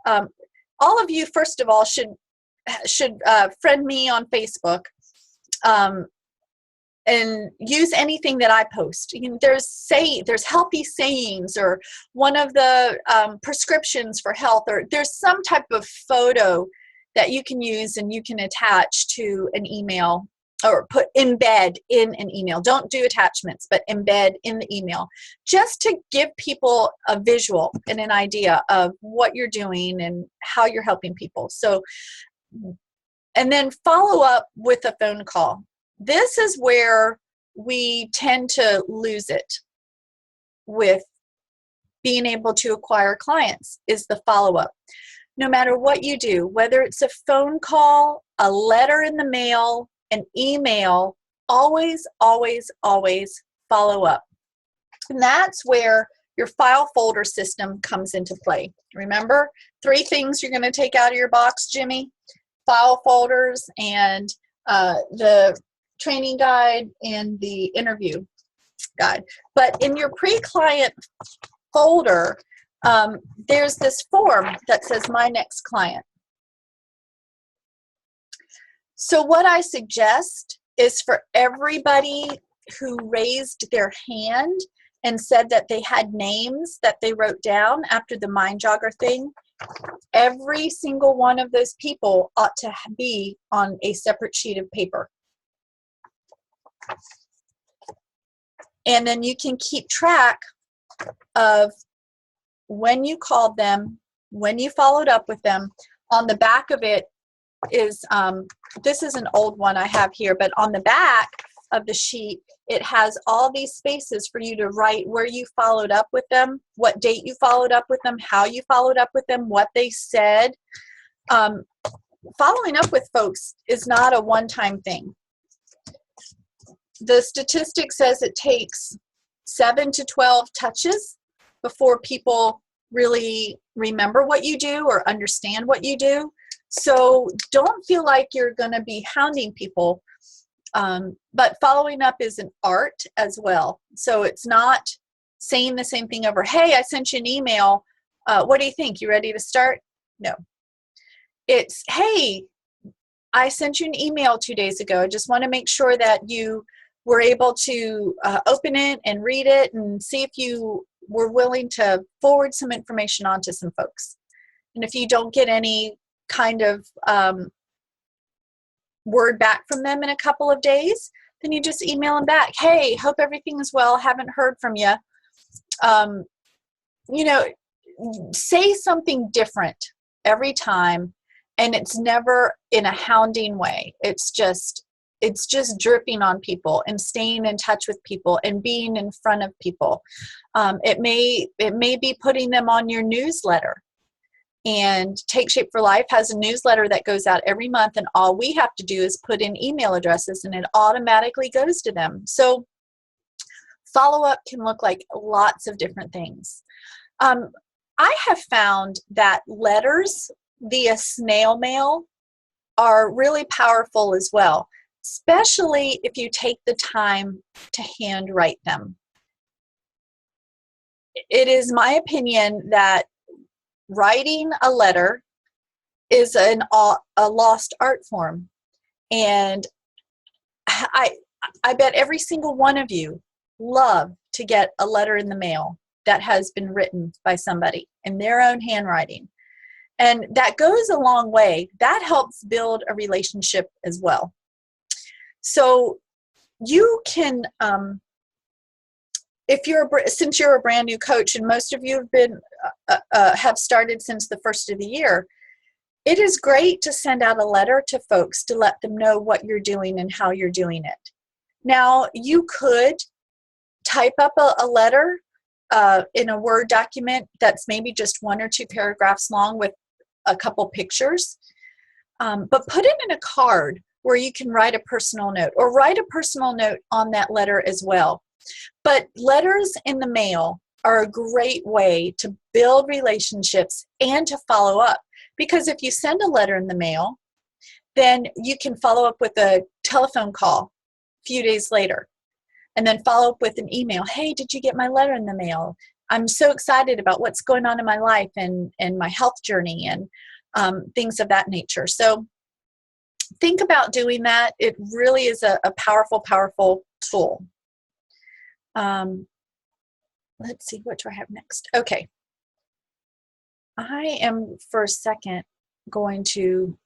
all of you, first of all, should friend me on Facebook, and use anything that I post. There's healthy sayings, or one of the prescriptions for health, or there's some type of photo that you can use and you can attach to an email, or embed in an email. Don't do attachments, but embed in the email, just to give people a visual and an idea of what you're doing and how you're helping people. So, and then follow up with a phone call. This is where we tend to lose it with being able to acquire clients, is the follow-up. No matter what you do, whether it's a phone call, a letter in the mail, an email, always, always, always follow up. And that's where your file folder system comes into play. Remember, 3 things you're going to take out of your box, Jimmy: file folders, and the training guide, and the interview guide. But in your pre-client folder, there's this form that says My Next Client. So what I suggest is for everybody who raised their hand and said that they had names that they wrote down after the Mind Jogger thing, every single one of those people ought to be on a separate sheet of paper. And then you can keep track of when you called them, when you followed up with them. On the back of it is, this is an old one I have here, but on the back of the sheet, it has all these spaces for you to write where you followed up with them, what date you followed up with them, how you followed up with them, what they said. Following up with folks is not a one-time thing. The statistic says it takes 7 to 12 touches before people really remember what you do or understand what you do. So don't feel like you're going to be hounding people. But following up is an art as well. So it's not saying the same thing over. Hey, I sent you an email. What do you think? You ready to start? No. It's, hey, I sent you an email 2 days ago. I just want to make sure that you were able to open it and read it and see if you were willing to forward some information on to some folks. And if you don't get any kind of word back from them in a couple of days, then you just email them back. Hey, hope everything is well. Haven't heard from you. You know, say something different every time, and it's never in a hounding way. It's just dripping on people and staying in touch with people and being in front of people. It may be putting them on your newsletter. And Take Shape for Life has a newsletter that goes out every month, and all we have to do is put in email addresses and it automatically goes to them. So Follow-up can look like lots of different things. I have found that letters via snail mail are really powerful as well, especially if you take the time to handwrite them. It is my opinion that writing a letter is a lost art form. And I bet every single one of you love to get a letter in the mail that has been written by somebody in their own handwriting. And that goes a long way. That helps build a relationship as well. So you can, since you're a brand new coach, and most of you have started since the first of the year, it is great to send out a letter to folks to let them know what you're doing and how you're doing it. Now, you could type up a letter in a Word document that's maybe just 1 or 2 paragraphs long with a couple pictures, but put it in a card where you can write a personal note, or write a personal note on that letter as well. But letters in the mail are a great way to build relationships and to follow up. Because if you send a letter in the mail, then you can follow up with a telephone call a few days later, and then follow up with an email. Hey, did you get my letter in the mail? I'm so excited about what's going on in my life and my health journey and things of that nature. So think about doing that. It really is a powerful, powerful tool. Let's see, what do I have next? Okay. I am, for a second, going to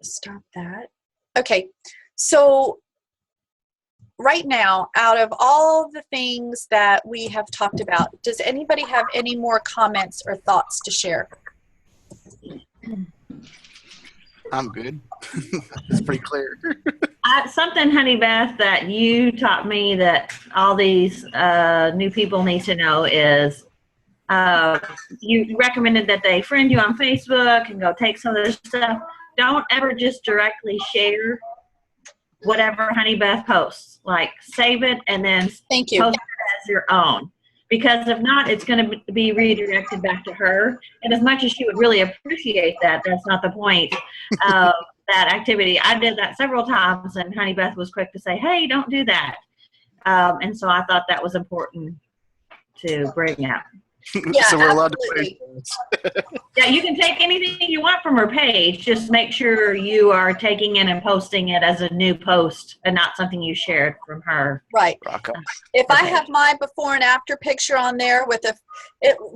stop that. Okay, so right now, out of all the things that we have talked about, does anybody have any more comments or thoughts to share? I'm good. It's pretty clear. Something, Honey Beth, that you taught me that all these new people need to know is you recommended that they friend you on Facebook and go take some of their stuff. Don't ever just directly share whatever Honey Beth posts. Like, save it and then Thank you. post it as your own. Because if not, it's going to be redirected back to her. And as much as she would really appreciate that, that's not the point of that activity. I did that several times, and Honey Beth was quick to say, hey, don't do that. And so I thought that was important to bring out. Yeah, So we're allowed absolutely. to Yeah, you can take anything you want from her page. Just make sure you are taking it and posting it as a new post and not something you shared from her. Right. rock on. If I Okay. have my before and after picture on there with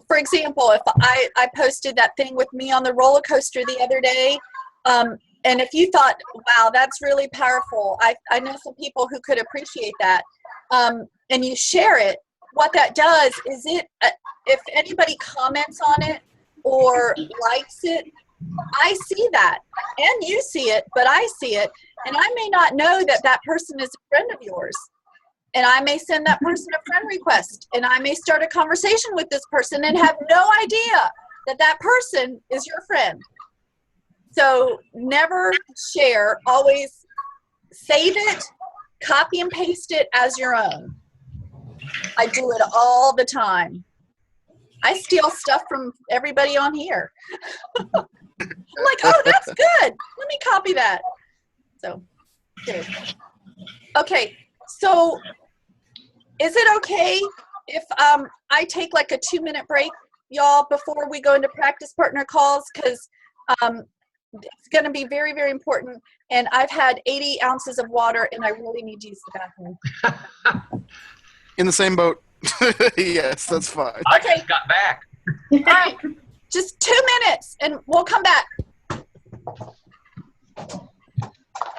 for example, if I posted that thing with me on the roller coaster the other day, and if you thought, wow, that's really powerful, I know some people who could appreciate that, and you share it, what that does is if anybody comments on it or likes it, I see that, and you see it, but I see it, and I may not know that that person is a friend of yours. And I may send that person a friend request, and I may start a conversation with this person and have no idea that that person is your friend. So never share, always save it, copy and paste it as your own. I do it all the time. I steal stuff from everybody on here. I'm like, oh, that's good. Let me copy that. So, good. Okay, so is it okay if I take like a 2-minute break, y'all, before we go into practice partner calls? Because it's going to be very, very important. And I've had 80 ounces of water, and I really need to use the bathroom. In the same boat. Yes, that's fine. I Okay. just got back. All right, just 2 minutes, and we'll come back.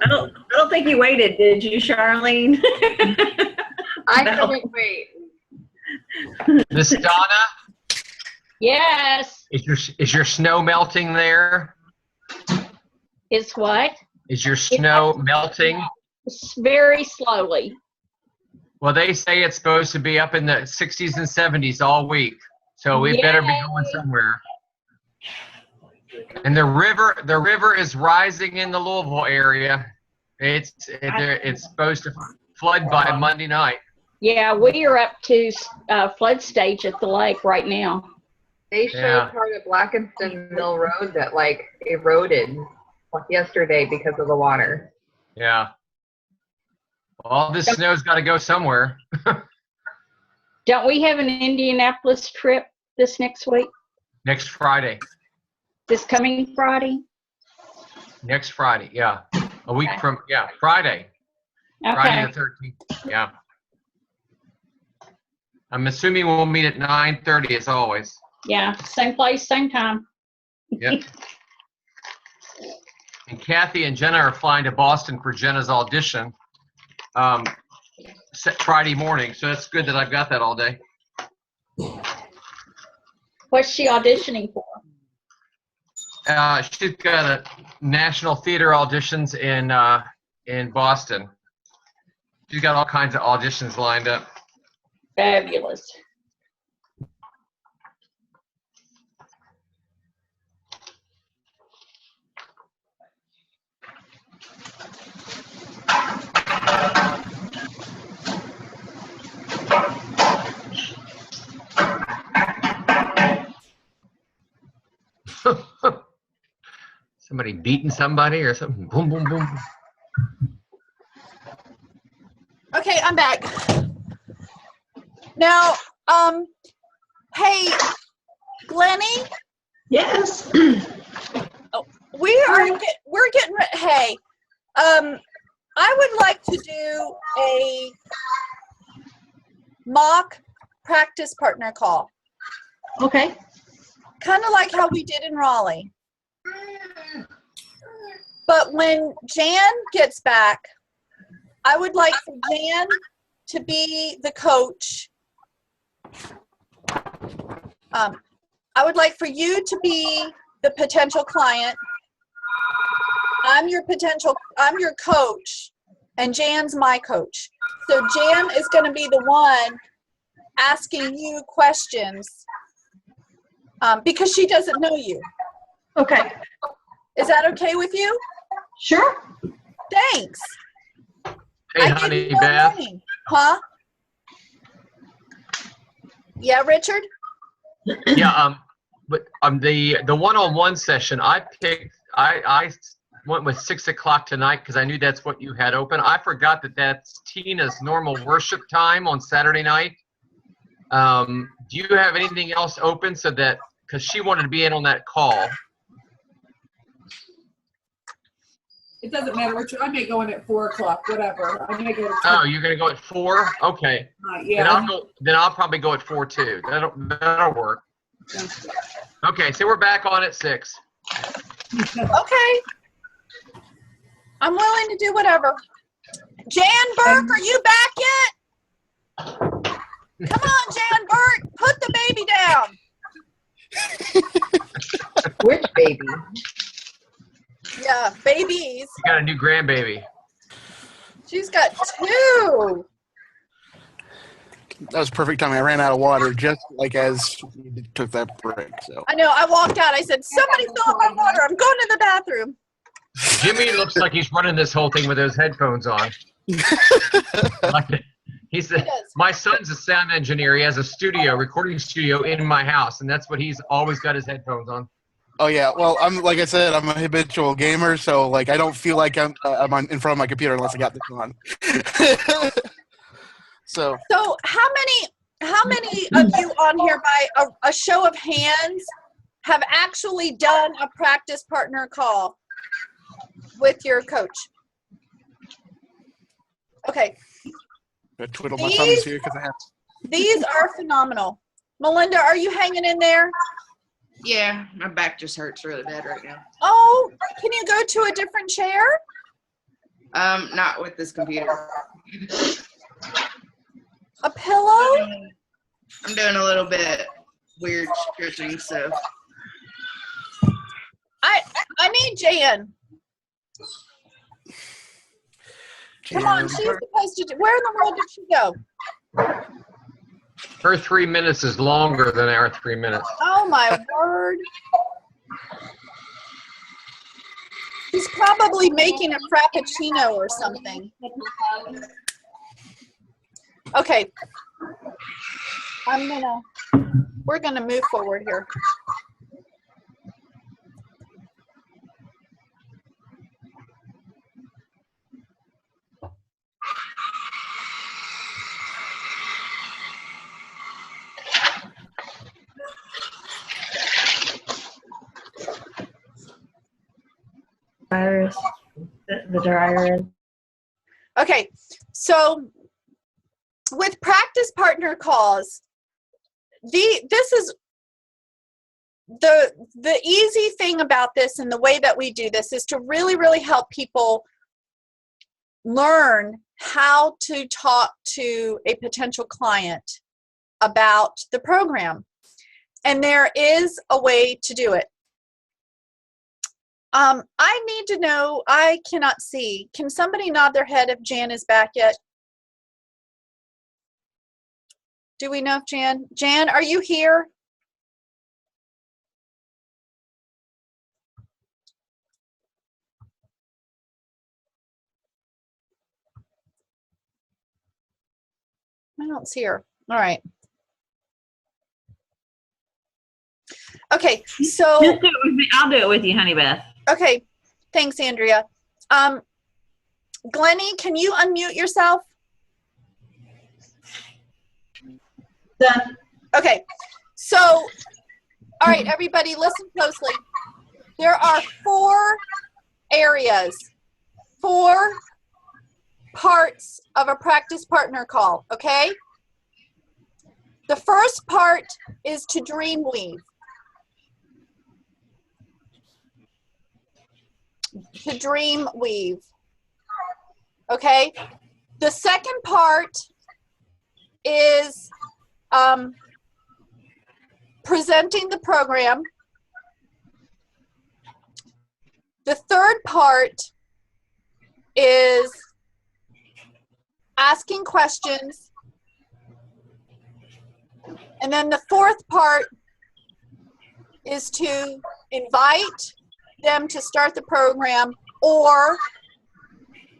I don't think you waited, did you, Charlene? I No. couldn't wait. Miss Donna, Yes. is your snow melting there? It's what? Is your snow melting? It's very slowly. Well, they say it's supposed to be up in the 60s and 70s all week, so we better be going Yay. somewhere. And the river is rising in the Louisville area. It's supposed to flood by Monday night. Yeah, we are up to flood stage at the lake right now. They showed Yeah. part of Blackenston Mill Road that like eroded yesterday because of the water. Yeah. All this snow's got to go somewhere. Don't we have an Indianapolis trip this next week? Next Friday. This coming Friday? Next Friday, yeah. A week from, yeah, Friday. Okay. Friday the 13th, yeah. I'm assuming we'll meet at 9:30 as always. Yeah, same place, same time. Yep. And Kathy and Jenna are flying to Boston for Jenna's audition Friday morning, so that's good that I've got that all day. What's she auditioning for? She's got a national theater auditions in Boston. She's got all kinds of auditions lined up. Fabulous. Somebody beating somebody or something. Boom, boom, boom. Okay, I'm back. Now, hey, Glennie, Yes. we're getting hey, I would like to do a mock practice partner call, Okay. kind of like how we did in Raleigh. But when Jan gets back, I would like for Jan to be the coach. I would like for you to be the potential client. I'm your coach, and Jan's my coach. So Jan is going to be the one asking you questions because she doesn't know you. Okay. Is that okay with you? Sure. Thanks. Hey, I give honey, you more Beth. money. Huh? Yeah, Richard? Yeah, but the one-on-one session I picked, I went with 6 o'clock tonight because I knew that's what you had open. I forgot that that's Tina's normal worship time on Saturday night. Do you have anything else open so that, because she wanted to be in on that call. It doesn't matter, Richard. I may go in at 4 o'clock, whatever. I may go to Oh, you're gonna go at 4? Okay. yeah. Then I'll probably go at 4 too. That'll work. Okay, so we're back on at 6. Okay. I'm willing to do whatever. Jan Burke, are you back yet? Come on, Jan Burke, put the baby down. Which baby? Yeah, babies. You got a new grandbaby. She's got 2. That was perfect timing. I ran out of water just like as we took that break. So I know, I walked out. I said, somebody fill up my water. I'm going to the bathroom. Jimmy looks like he's running this whole thing with those headphones on. He said, my son's a sound engineer. He has a recording studio in my house, and that's what he's always got his headphones on. oh yeah, well like I said, I'm a habitual gamer, so like I don't feel like I'm in front of my computer unless I got this on. So how many of you on here by a show of hands have actually done a practice partner call with your coach? Okay. I twiddle my thumbs here because I have. These are phenomenal. Melinda, are you hanging in there? Yeah, my back just hurts really bad right now. Oh, can you go to a different chair? Not with this computer. A pillow? I'm doing a little bit weird stretching, so. I need Jan. Come on, she's supposed to do. Where in the world did she go? Her 3 minutes is longer than our 3 minutes. Oh my word. She's probably making a frappuccino or something. Okay. We're gonna move forward here. Virus, the dryer is. Okay, so with practice partner calls, this is the easy thing about this, and the way that we do this is to really help people learn how to talk to a potential client about the program. And there is a way to do it. I need to know, I cannot see. Can somebody nod their head if Jan is back yet? Do we know if Jan, are you here? I don't see her. All right. Okay, so Just do it with me. I'll do it with you, Honey Beth. okay, thanks, Andrea. Glennie, can you unmute yourself? Done. Okay, so, all right, everybody, listen closely. There are 4 areas, 4 parts of a practice partner call, okay? The first part is to dream weave. To dream weave. Okay? The second part is presenting the program. The third part is asking questions. And then the fourth part is to invite them to start the program or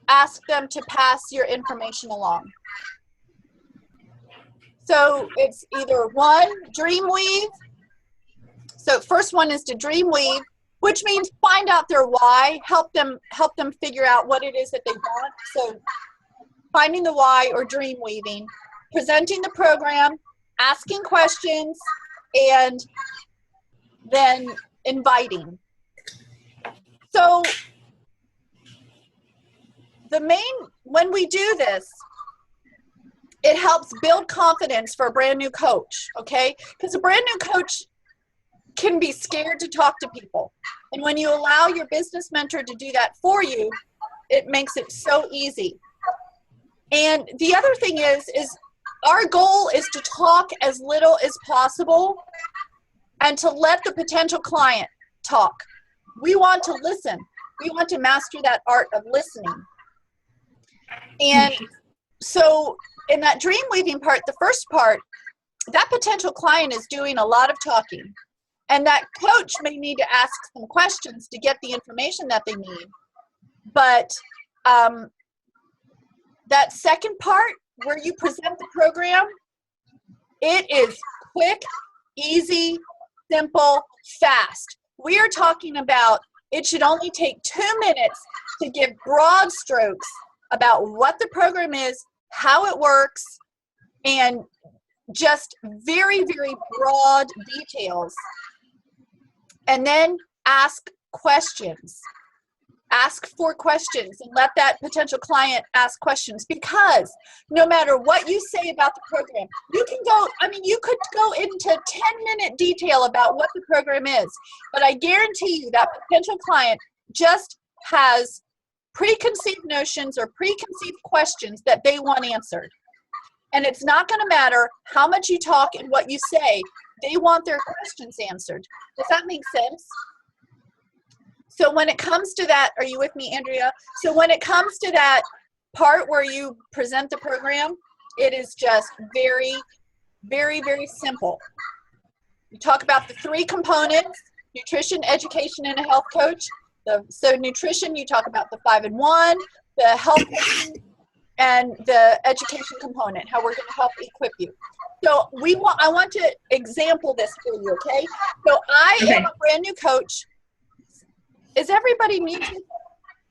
ask them to pass your information along. So it's either 1, dream weave. So first one is to dream weave, which means find out their why, help them figure out what it is that they want. So finding the why or dream weaving, presenting the program, asking questions, and then inviting. So when we do this, it helps build confidence for a brand new coach, okay? Because a brand new coach can be scared to talk to people. And when you allow your business mentor to do that for you, it makes it so easy. And the other thing is our goal is to talk as little as possible and to let the potential client talk. We want to listen. We want to master that art of listening. And so in that dream weaving part, the first part, that potential client is doing a lot of talking. And that coach may need to ask some questions to get the information that they need. But that second part, where you present the program, it is quick, easy, simple, fast. We are talking about it should only take 2 minutes to give broad strokes about what the program is, how it works, and just very broad details. And then ask questions. Ask for questions and let that potential client ask questions, because no matter what you say about the program, you could go into 10-minute detail about what the program is, but I guarantee you that potential client just has preconceived notions or preconceived questions that they want answered. And it's not going to matter how much you talk and what you say, they want their questions answered. Does that make sense? So when it comes to that, are you with me, Andrea? So when it comes to that part where you present the program, it is just very simple. You talk about the 3 components: nutrition, education, and a health coach. So nutrition, you talk about the 5 and 1, the health coaching, and the education component, how we're going to help equip you. So I want to example this for you, okay? So I am a brand new coach. Is everybody muted?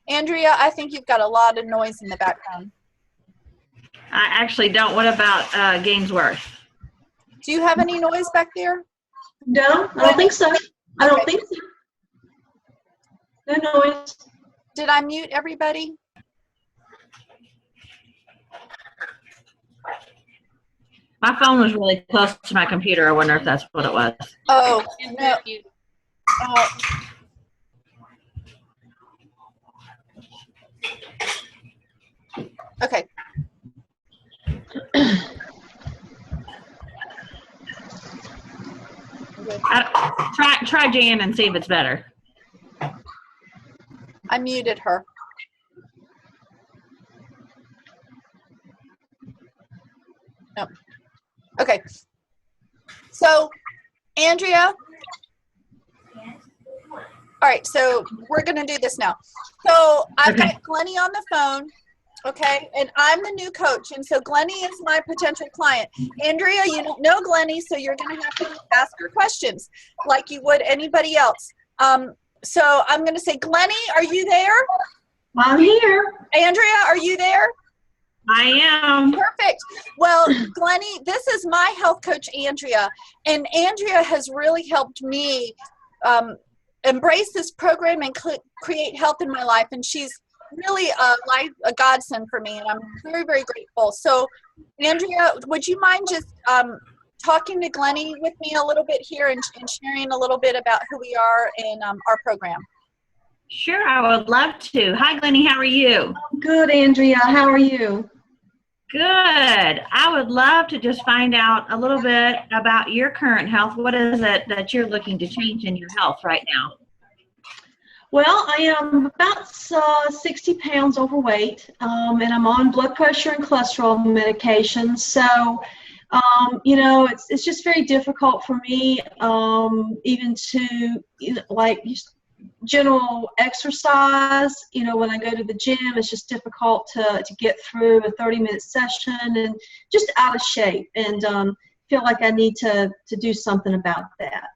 Andrea, I think you've got a lot of noise in the background. I actually don't. What about Gainsworth? Do you have any noise back there? No, I don't think so. I don't think so. No noise. Did I mute everybody? My phone was really close to my computer. I wonder if that's what it was. Oh, no. Okay. Try Jan and see if it's better. I muted her. No. Okay. So, Andrea. All right, so we're going to do this now. So, I've got Glennie on the phone, okay? And I'm the new coach, and so Glennie is my potential client. Andrea, you don't know Glennie, so you're going to have to ask her questions like you would anybody else. So, I'm going to say, Glennie, are you there? I'm here. Andrea, are you there? I am. Perfect. Well, Glennie, this is my health coach, Andrea, and Andrea has really helped me embrace this program and create health in my life, and she's really a godsend for me, and I'm very, very grateful. So, Andrea, would you mind just talking to Glennie with me a little bit here and sharing a little bit about who we are in our program? Sure, I would love to. Hi, Glennie. How are you? Good, Andrea. How are you? Good. I would love to just find out a little bit about your current health. What is it that you're looking to change in your health right now? Well, I am about 60 pounds overweight, and I'm on blood pressure and cholesterol medication. So, you know, it's just very difficult for me, even to general exercise. You know, when I go to the gym, it's just difficult to get through a 30-minute session, and just out of shape, and feel like I need to do something about that.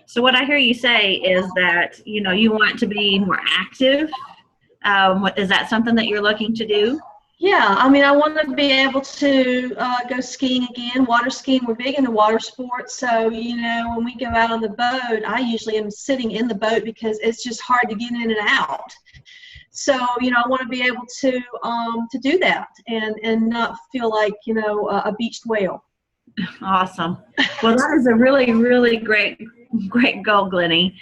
So what I hear you say is that, you know, you want to be more active. Is that something that you're looking to do? Yeah, I mean, I want to be able to go skiing again, water skiing. We're big into water sports. So, you know, when we go out on the boat, I usually am sitting in the boat because it's just hard to get in and out. So, you know, I want to be able to do that and not feel like, you know, a beached whale. Awesome. Well, that is a really, really great goal, Glennie.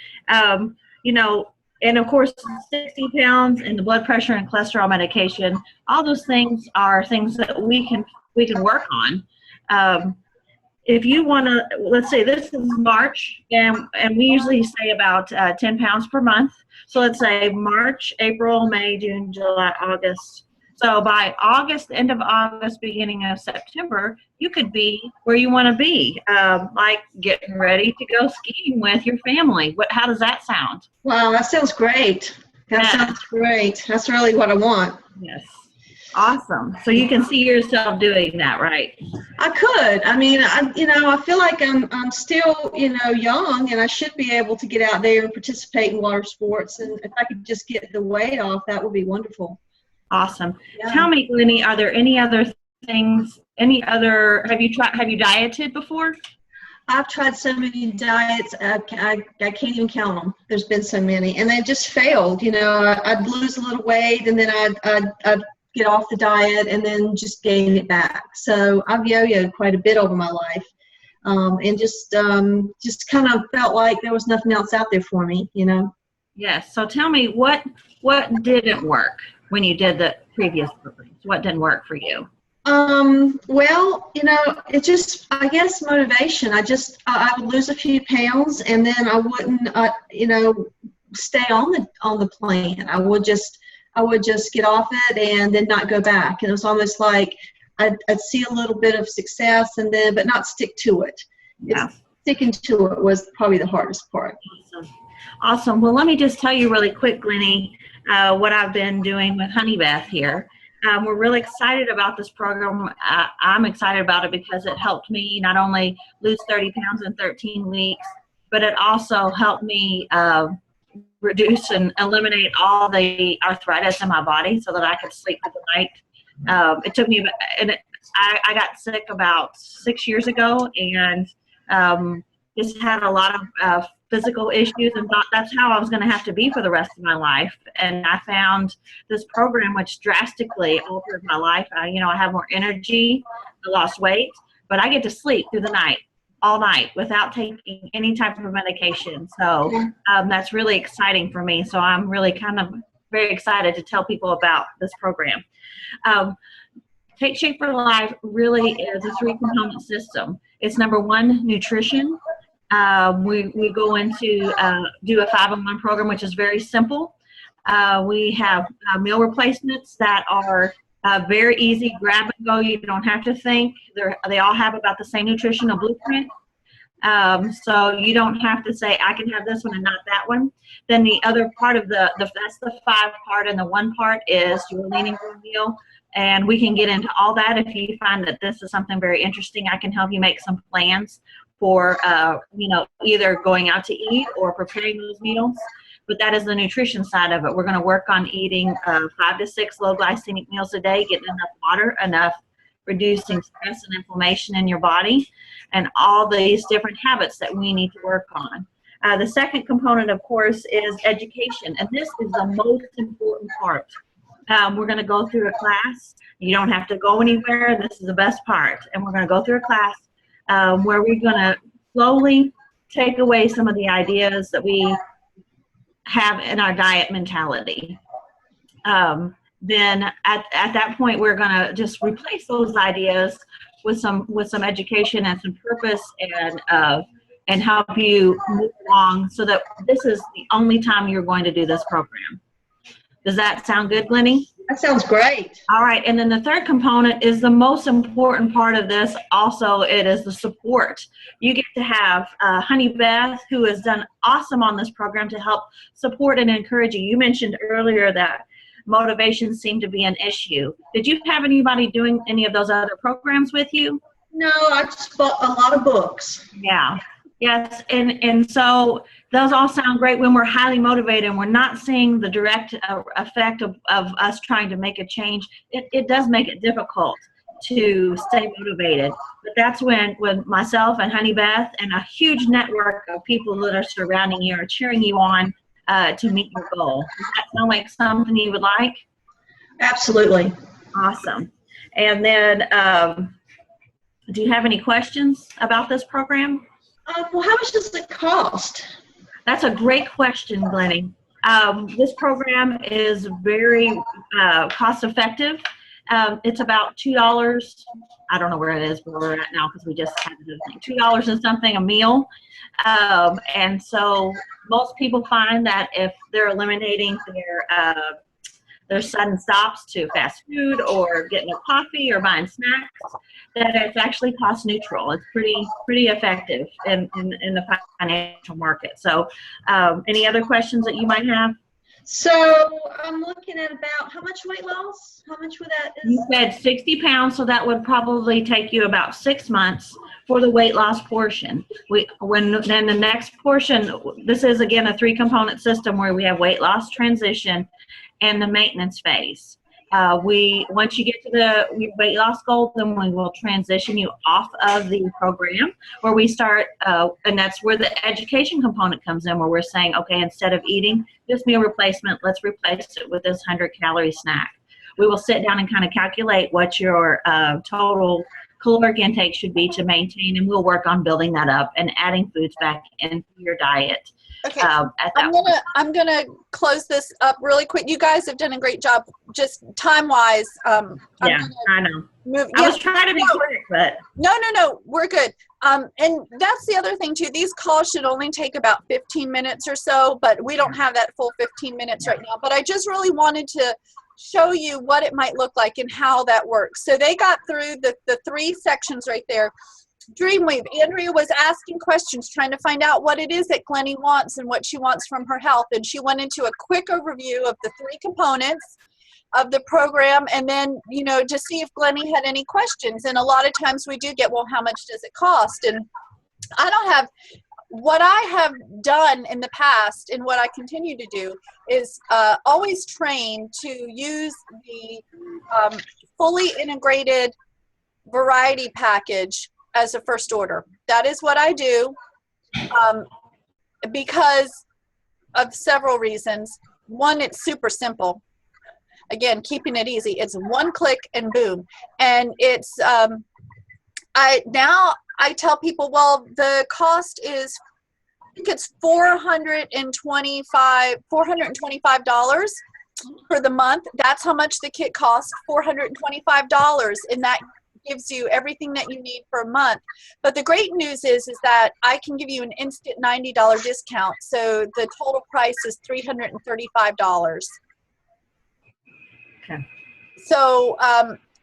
You know, and of course, 60 pounds and the blood pressure and cholesterol medication, all those things are things that we can work on. If you want to, let's say this is March, and we usually say about 10 pounds per month. So let's say March, April, May, June, July, August. So by August, end of August, beginning of September, you could be where you want to be, like getting ready to go skiing with your family. How does that sound? Wow, that sounds great. That sounds great. That's really what I want. Yes. Awesome. So you can see yourself doing that, right? I could. I mean, I feel like I'm still, you know, young, and I should be able to get out there and participate in water sports. And if I could just get the weight off, that would be wonderful. Awesome. Yeah. Tell me, Glennie, are there any other things, have you dieted before? I've tried so many diets, I can't even count them. There's been so many, and they just failed. You know, I'd lose a little weight, and then I'd get off the diet, and then just gain it back. So I've yo-yoed quite a bit over my life, and just kind of felt like there was nothing else out there for me, you know. Yes. So tell me, what didn't work when you did the previous programs? What didn't work for you? Well, you know, it just, I guess, motivation. I would lose a few pounds, and then I wouldn't, you know, stay on the plan. I would just get off it and then not go back. And it was almost like I'd see a little bit of success, but not stick to it. Yeah. Sticking to it was probably the hardest part. Awesome. Well, let me just tell you really quick, Glennie, what I've been doing with Honeybeth here. We're really excited about this program. I'm excited about it because it helped me not only lose 30 pounds in 13 weeks, but it also helped me reduce and eliminate all the arthritis in my body so that I could sleep through the night. It took me, I got sick about 6 years ago, and just had a lot of physical issues, and thought that's how I was going to have to be for the rest of my life. And I found this program which drastically altered my life. I have more energy, I lost weight, but I get to sleep through the night, all night, without taking any type of medication. So that's really exciting for me. So I'm really kind of very excited to tell people about this program. Take Shape for Life really is a 3-component system. It's number 1, nutrition. We go into do a 5-in-1 program, which is very simple. We have meal replacements that are very easy, grab and go. You don't have to think. They all have about the same nutritional blueprint. So you don't have to say, I can have this one and not that one. Then the other part of that's the 5 part, and the 1 part is your lean and grow meal. And we can get into all that. If you find that this is something very interesting, I can help you make some plans for, either going out to eat or preparing those meals. But that is the nutrition side of it. We're going to work on eating 5 to 6 low glycemic meals a day, getting enough water, enough reducing stress and inflammation in your body, and all these different habits that we need to work on. The second component, of course, is education. And this is the most important part. We're going to go through a class. You don't have to go anywhere. This is the best part. And we're going to go through a class where we're going to slowly take away some of the ideas that we have in our diet mentality. Then at that point, we're going to just replace those ideas with some education and some purpose, and help you move along, so that this is the only time you're going to do this program. Does that sound good, Glennie? That sounds great. All right. And then the third component is the most important part of this. Also, it is the support. You get to have Honey Beth, who has done awesome on this program to help support and encourage you. You mentioned earlier that motivation seemed to be an issue. Did you have anybody doing any of those other programs with you? No, I just bought a lot of books. Yeah. Yes, and so those all sound great when we're highly motivated and we're not seeing the direct effect of us trying to make a change. It does make it difficult to stay motivated. But that's when myself and Honey Beth and a huge network of people that are surrounding you are cheering you on to meet your goal. Does that sound like something you would like? Absolutely. Awesome. And then do you have any questions about this program? Well, how much does it cost? That's a great question, Glennie. This program is very cost effective. It's about $2. I don't know where it is where we're at now because we just had the thing. $2 and something a meal. And so most people find that if they're eliminating their sudden stops to fast food or getting a coffee or buying snacks, that it's actually cost neutral. It's pretty effective in the financial market. So any other questions that you might have? So I'm looking at about how much weight loss? How much would that is? You said 60 pounds, so that would probably take you about 6 months for the weight loss portion. Then the next portion, this is again a 3-component system where we have weight loss, transition, and the maintenance phase. Once you get to the weight loss goal, then we will transition you off of the program, where we start, and that's where the education component comes in, where we're saying, okay, instead of eating this meal replacement, let's replace it with this 100-calorie snack. We will sit down and kind of calculate what your total caloric intake should be to maintain, and we'll work on building that up and adding foods back into your diet. Okay, I'm gonna close this up really quick. You guys have done a great job, just time wise. I know. I was trying to be quick, but no, we're good. And that's the other thing too. These calls should only take about 15 minutes or so, but we don't have that full 15 minutes right now. But I just really wanted to show you what it might look like and how that works. So they got through the 3 sections right there. Dreamweave, Andrea was asking questions, trying to find out what it is that Glennie wants and what she wants from her health. And she went into a quick overview of the 3 components. of the program, and then, you know, to see if Glennie had any questions. And a lot of times we do get, well, how much does it cost? And I don't have, what I have done in the past and what I continue to do is always train to use the fully integrated variety package as a first order. That is what I do because of several reasons. One, it's super simple. Again, keeping it easy. It's one click and boom. And it's, I tell people, well, the cost is, I think it's $425 for the month. That's how much the kit costs, $425. And that gives you everything that you need for a month. But the great news is that I can give you an instant $90 discount. So the total price is $335. Okay. So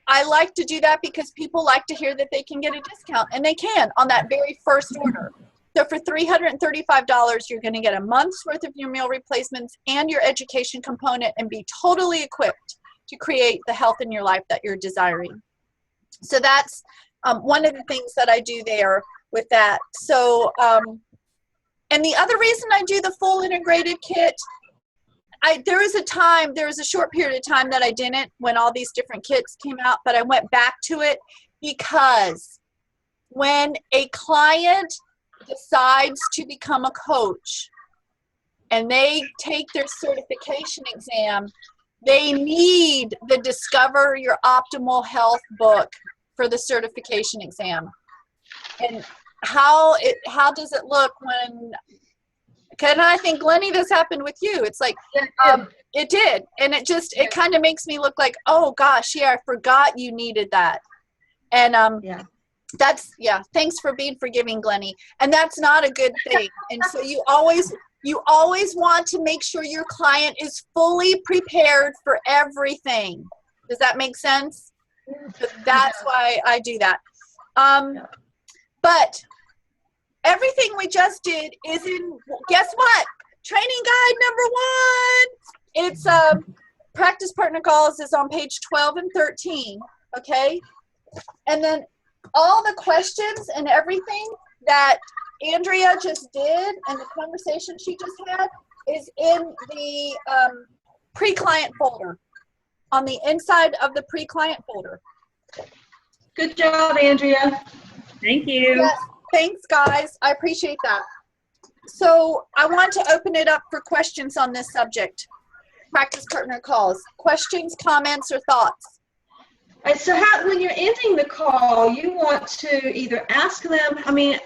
I like to do that because people like to hear that they can get a discount, and they can on that very first order. So for $335, you're going to get a month's worth of your meal replacements and your education component and be totally equipped to create the health in your life that you're desiring. So that's one of the things that I do there with that. So, and the other reason I do the full integrated kit, there was a short period of time that I didn't when all these different kits came out, but I went back to it because when a client decides to become a coach and they take their certification exam, they need the Discover Your Optimal Health book for the certification exam. And how does it look when, and I think, Glennie, this happened with you. It's like, it did. And it kind of makes me look like, oh gosh, yeah, I forgot you needed that. And thanks for being forgiving, Glennie. And that's not a good thing. And so you always want to make sure your client is fully prepared for everything. Does that make sense? So that's why I do that. But everything we just did is in, guess what? Training guide number 1. It's Practice Partner Calls is on page 12 and 13. Okay. And then all the questions and everything that Andrea just did and the conversation she just had is in the pre-client folder, on the inside of the pre-client folder. Good job, Andrea. Thank you. Yes, thanks, guys. I appreciate that. So I want to open it up for questions on this subject. Practice Partner Calls. Questions, comments, or thoughts? So when you're ending the call, you want to either ask them, I mean,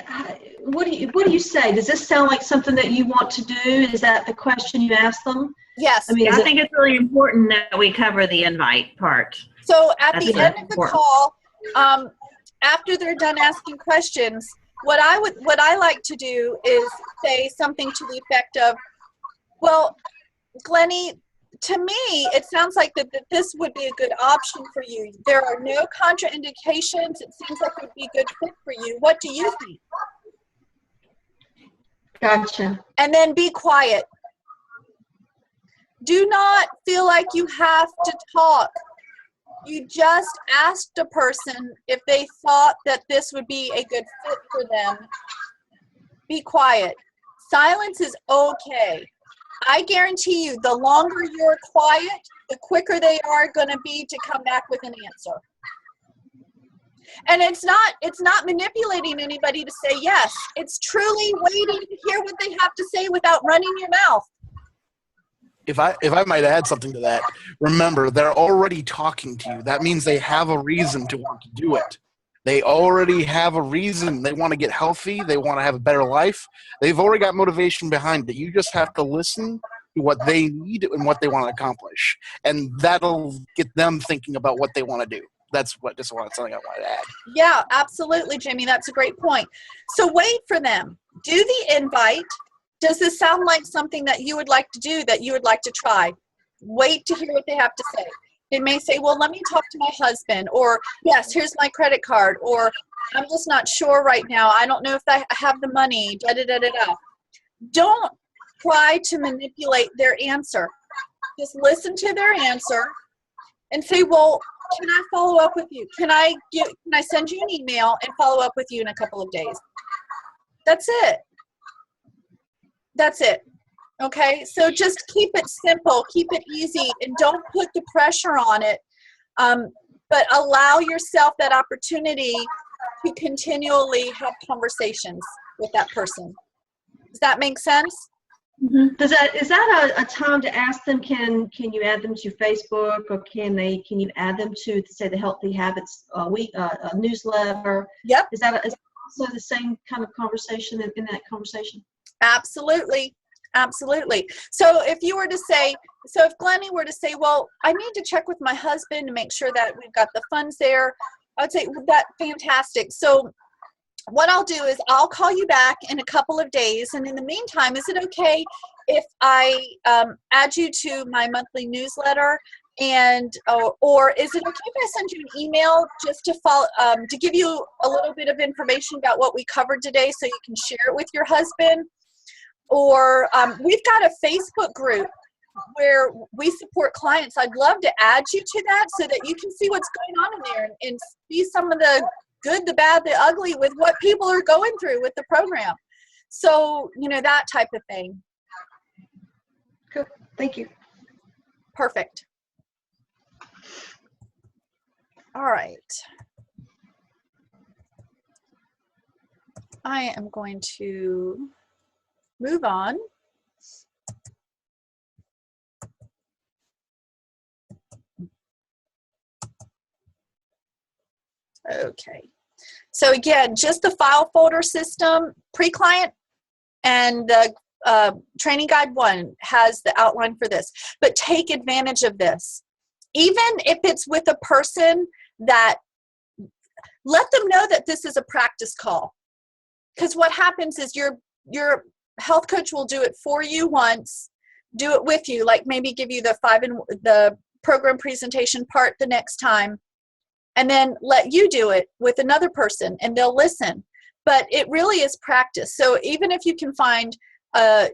what do you say? Does this sound like something that you want to do? Is that the question you ask them? Yes. I think it's really important that we cover the invite part. So at the end of the call, after they're done asking questions, what I like to do is say something to the effect of, well, Glennie, to me, it sounds like that this would be a good option for you. There are no contraindications. It seems like it would be a good fit for you. What do you think? Gotcha. And then be quiet. Do not feel like you have to talk. You just asked a person if they thought that this would be a good fit for them. Be quiet. Silence is okay. I guarantee you, the longer you're quiet, the quicker they are going to be to come back with an answer. And it's not manipulating anybody to say yes. It's truly waiting to hear what they have to say without running your mouth. If I might add something to that, remember, they're already talking to you. That means they have a reason to want to do it. They already have a reason. They want to get healthy. They want to have a better life. They've already got motivation behind it. You just have to listen to what they need and what they want to accomplish. And that'll get them thinking about what they want to do. That's something I wanted to add. Yeah, absolutely, Jimmy. That's a great point. So wait for them. Do the invite. Does this sound like something that you would like to do, that you would like to try? Wait to hear what they have to say. They may say, well, let me talk to my husband, or yes, here's my credit card, or I'm just not sure right now. I don't know if I have the money, da-da-da-da-da. Don't try to manipulate their answer. Just listen to their answer, and say, well, can I follow up with you? Can I send you an email and follow up with you in a couple of days? That's it. That's it. Okay, so just keep it simple, keep it easy, and don't put the pressure on it, but allow yourself that opportunity to continually have conversations with that person. Does that make sense? Mm-hmm. Is that a time to ask them, can you add them to Facebook, or can you add them to say the Healthy Habits newsletter? Yep. Is that also the same kind of conversation in that conversation? Absolutely. Absolutely. So if you were to say, if Glennie were to say, well, I need to check with my husband to make sure that we've got the funds there, I'd say, that's fantastic. So what I'll do is I'll call you back in a couple of days. And in the meantime, is it okay if I add you to my monthly newsletter? And or is it okay if I send you an email just to follow, to give you a little bit of information about what we covered today so you can share it with your husband? Or we've got a Facebook group where we support clients. I'd love to add you to that so that you can see what's going on in there and see some of the good, the bad, the ugly with what people are going through with the program. So, that type of thing. Cool. Thank you. Perfect. All right. I am going to move on. Okay. So again, just the file folder system, pre-client, and the training guide 1 has the outline for this. But take advantage of this. Even if it's with a person, that let them know that this is a practice call. Because what happens is your health coach will do it for you once, do it with you, like maybe give you the program presentation part the next time, and then let you do it with another person and they'll listen. But it really is practice. So even if you can find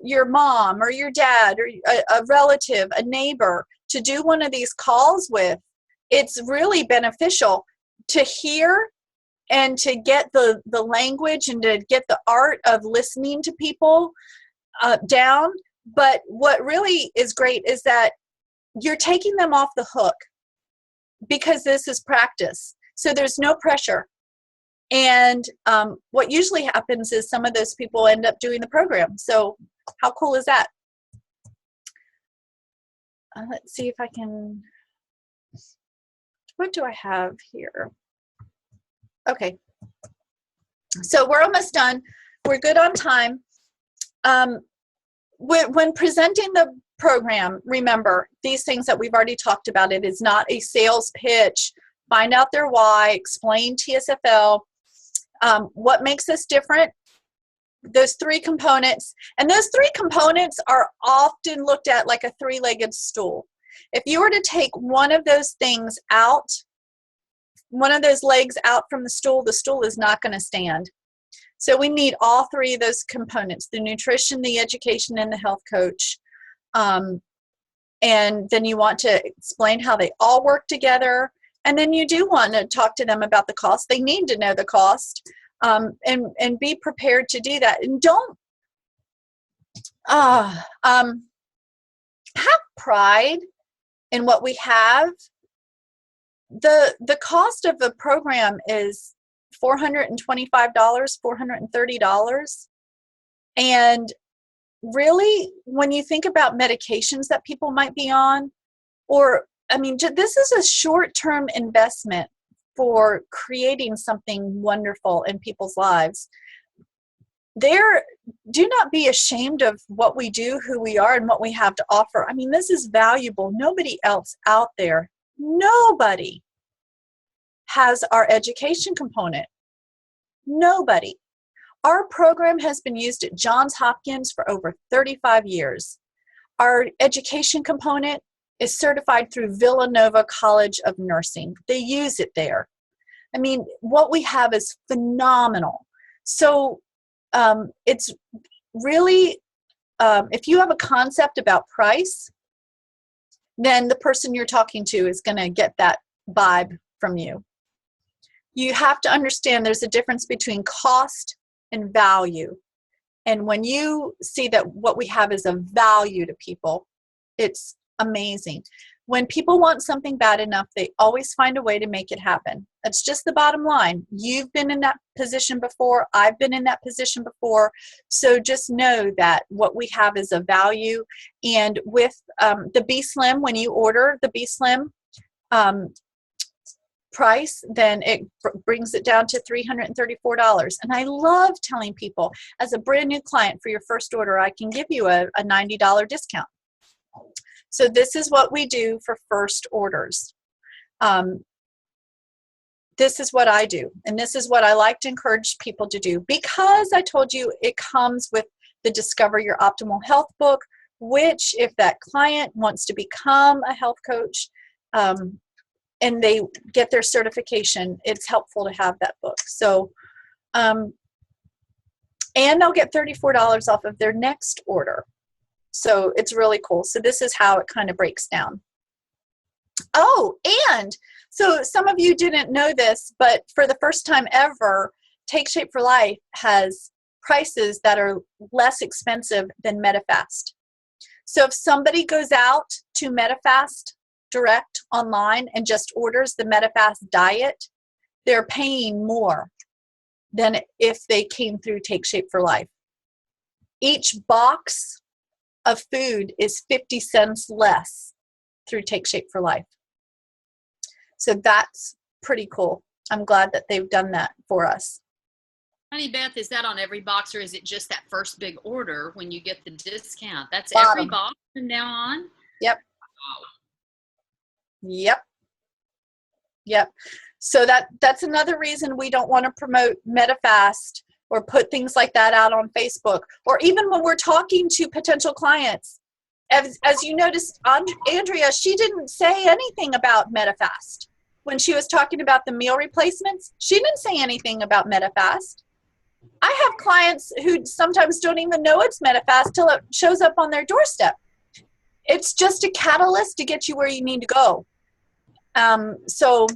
your mom or your dad or a relative, a neighbor to do one of these calls with, it's really beneficial to hear and to get the language and to get the art of listening to people down. But what really is great is that you're taking them off the hook because this is practice. So there's no pressure. And what usually happens is some of those people end up doing the program. So how cool is that? Let's see if I can, what do I have here? Okay, so we're almost done. We're good on time. When presenting the program, remember these things that we've already talked about. It is not a sales pitch. Find out their why, explain TSFL, what makes us different, those 3 components. And those 3 components are often looked at like a 3-legged stool. If you were to take one of those things out, one of those legs out from the stool is not going to stand. So we need all 3 of those components, the nutrition, the education, and the health coach. And then you want to explain how they all work together. And then you do want to talk to them about the cost. They need to know the cost, and be prepared to do that. And don't have pride in what we have. The cost of a program is $425, $430. And really, when you think about medications that people might be on, this is a short-term investment for creating something wonderful in people's lives. Do not be ashamed of what we do, who we are, and what we have to offer. This is valuable. Nobody else out there, nobody has our education component. Nobody. Our program has been used at Johns Hopkins for over 35 years. Our education component is certified through Villanova College of Nursing. They use it there. What we have is phenomenal. So it's really, if you have a concept about price, then the person you're talking to is going to get that vibe from you. You have to understand there's a difference between cost and value. And when you see that what we have is a value to people, it's amazing. When people want something bad enough, they always find a way to make it happen. That's just the bottom line. You've been in that position before. I've been in that position before. So just know that what we have is a value. And with the B-Slim, when you order the B-Slim price, then it brings it down to $334. And I love telling people, as a brand new client for your first order, I can give you a $90 discount. So this is what we do for first orders. This is what I do, and this is what I like to encourage people to do, because I told you it comes with the Discover Your Optimal Health book, which if that client wants to become a health coach and they get their certification, it's helpful to have that book. So, and they'll get $34 off of their next order. So it's really cool. So this is how it kind of breaks down. Oh, and so some of you didn't know this, but for the first time ever, Take Shape for Life has prices that are less expensive than Medifast. So if somebody goes out to Medifast Direct online and just orders the Medifast diet, they're paying more than if they came through Take Shape for Life. Each box of food is 50 cents less through Take Shape for Life. So that's pretty cool. I'm glad that they've done that for us. Honey Beth, is that on every box, or is it just that first big order when you get the discount? That's Bottom. every box from now on? Yep. Wow. Yep. So that's another reason we don't want to promote Medifast or put things like that out on Facebook, or even when we're talking to potential clients. As you noticed, Andrea, she didn't say anything about Medifast. When she was talking about the meal replacements, she didn't say anything about Medifast. I have clients who sometimes don't even know it's Medifast till it shows up on their doorstep. It's just a catalyst to get you where you need to go. So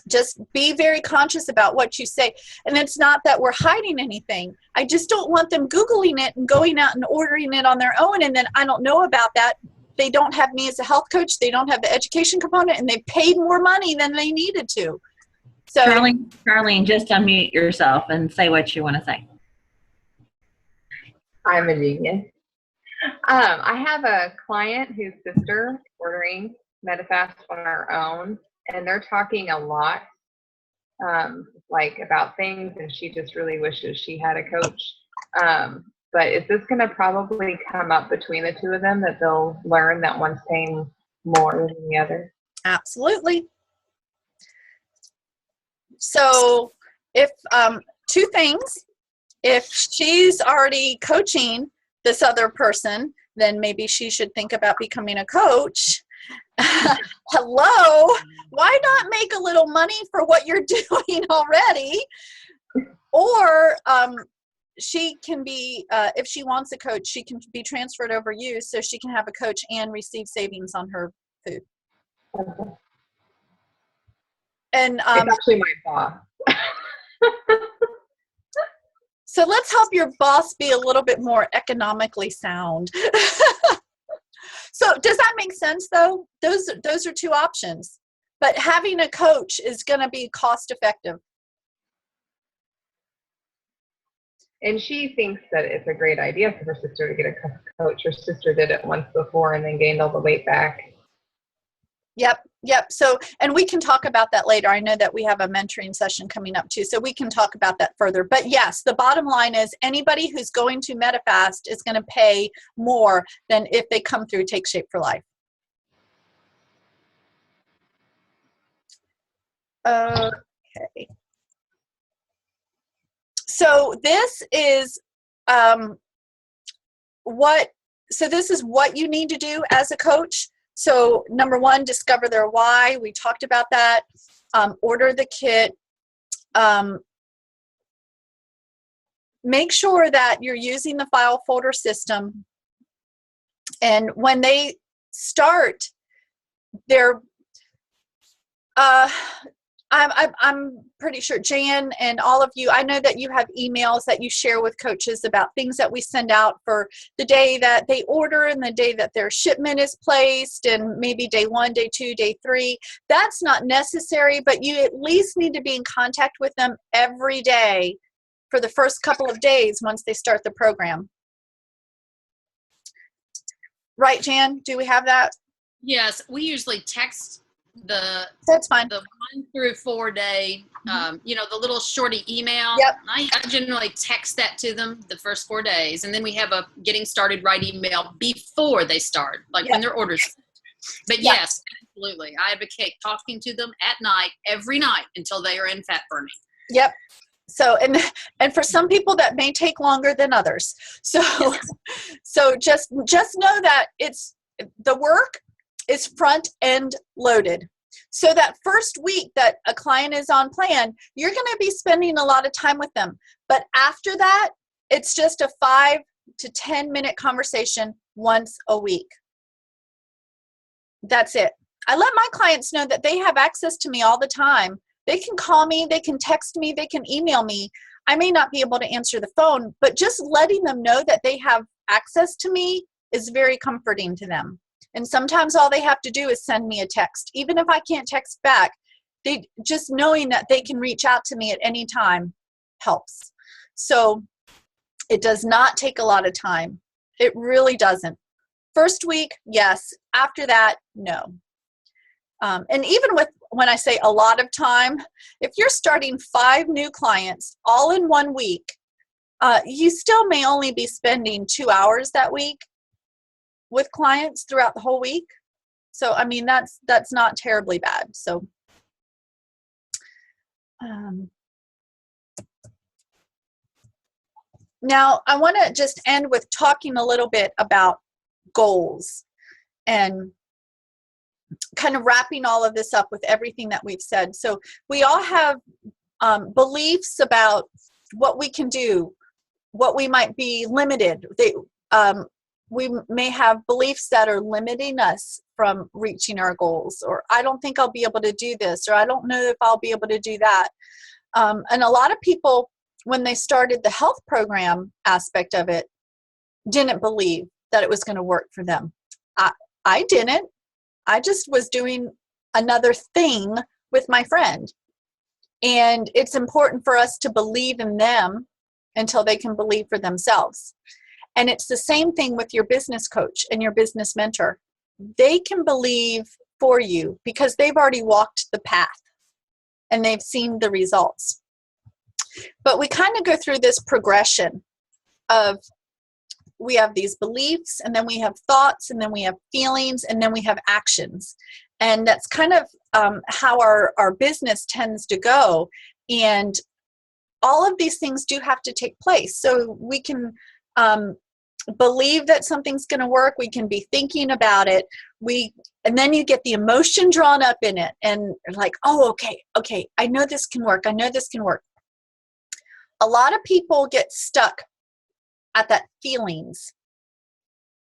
just be very conscious about what you say. And it's not that we're hiding anything. I just don't want them Googling it and going out and ordering it on their own. And then I don't know about that. They don't have me as a health coach. They don't have the education component, and they paid more money than they needed to. So Charlene, just unmute yourself and say what you want to say. I'm a genius. I have a client whose sister ordering Medifast on her own, and they're talking a lot like about things, and she just really wishes she had a coach. But is this going to probably come up between the two of them, that they'll learn that one's paying more than the other? Absolutely. So if two things, if she's already coaching this other person, then maybe she should think about becoming a coach. Hello, why not make a little money for what you're doing already? Or she can be, if she wants a coach, she can be transferred over you, so she can have a coach and receive savings on her food. Okay. And it's actually my boss. So let's help your boss be a little bit more economically sound. So does that make sense though? Those are two options. But having a coach is going to be cost effective. And she thinks that it's a great idea for her sister to get a coach. Her sister did it once before and then gained all the weight back. Yep. So, and we can talk about that later. I know that we have a mentoring session coming up too, so we can talk about that further. But yes, the bottom line is anybody who's going to Medifast is going to pay more than if they come through Take Shape for Life. Okay. So this is this is what you need to do as a coach. So number one, discover their why. We talked about that. Order the kit. Make sure that you're using the file folder system. And when they start they're I'm pretty sure Jan and all of you, I know that you have emails that you share with coaches about things that we send out for the day that they order and the day that their shipment is placed, and maybe day 1, day 2, day 3. That's not necessary, but you at least need to be in contact with them every day for the first couple of days once they start the program. Right, Jan? Do we have that? Yes, we usually text that's fine. The 1 through 4 day, the little shorty email. Yep. I generally text that to them the first 4 days, and then we have a getting started right email before they start, like when their orders. But yes, absolutely, I advocate talking to them at night, every night, until they are in fat burning. Yep. So, and for some people that may take longer than others. So, so just know that the work is front end loaded. So that first week that a client is on plan, you're going to be spending a lot of time with them. But after that, it's just a 5 to 10 minute conversation once a week. That's it. I let my clients know that they have access to me all the time. They can call me, they can text me, they can email me. I may not be able to answer the phone, but just letting them know that they have access to me is very comforting to them. And sometimes all they have to do is send me a text. Even if I can't text back, they just knowing that they can reach out to me at any time helps. So it does not take a lot of time. It really doesn't. First week, yes. After that, no. And even when I say a lot of time, if you're starting 5 new clients all in 1 week, you still may only be spending 2 hours that week with clients throughout the whole week. So, I mean, that's not terribly bad. So, now I want to just end with talking a little bit about goals and kind of wrapping all of this up with everything that we've said. So we all have beliefs about what we can do, what we might be limited. We may have beliefs that are limiting us from reaching our goals, or I don't think I'll be able to do this, or I don't know if I'll be able to do that. And a lot of people, when they started the health program aspect of it, didn't believe that it was going to work for them. I didn't. I just was doing another thing with my friend. And it's important for us to believe in them until they can believe for themselves. And it's the same thing with your business coach and your business mentor. They can believe for you because they've already walked the path and they've seen the results. But we kind of go through this progression of, we have these beliefs, and then we have thoughts, and then we have feelings, and then we have actions. And that's kind of how our business tends to go. And all of these things do have to take place. So we can believe that something's going to work. We can be thinking about it. And then you get the emotion drawn up in it, and like, oh, okay, I know this can work. I know this can work. A lot of people get stuck at that feelings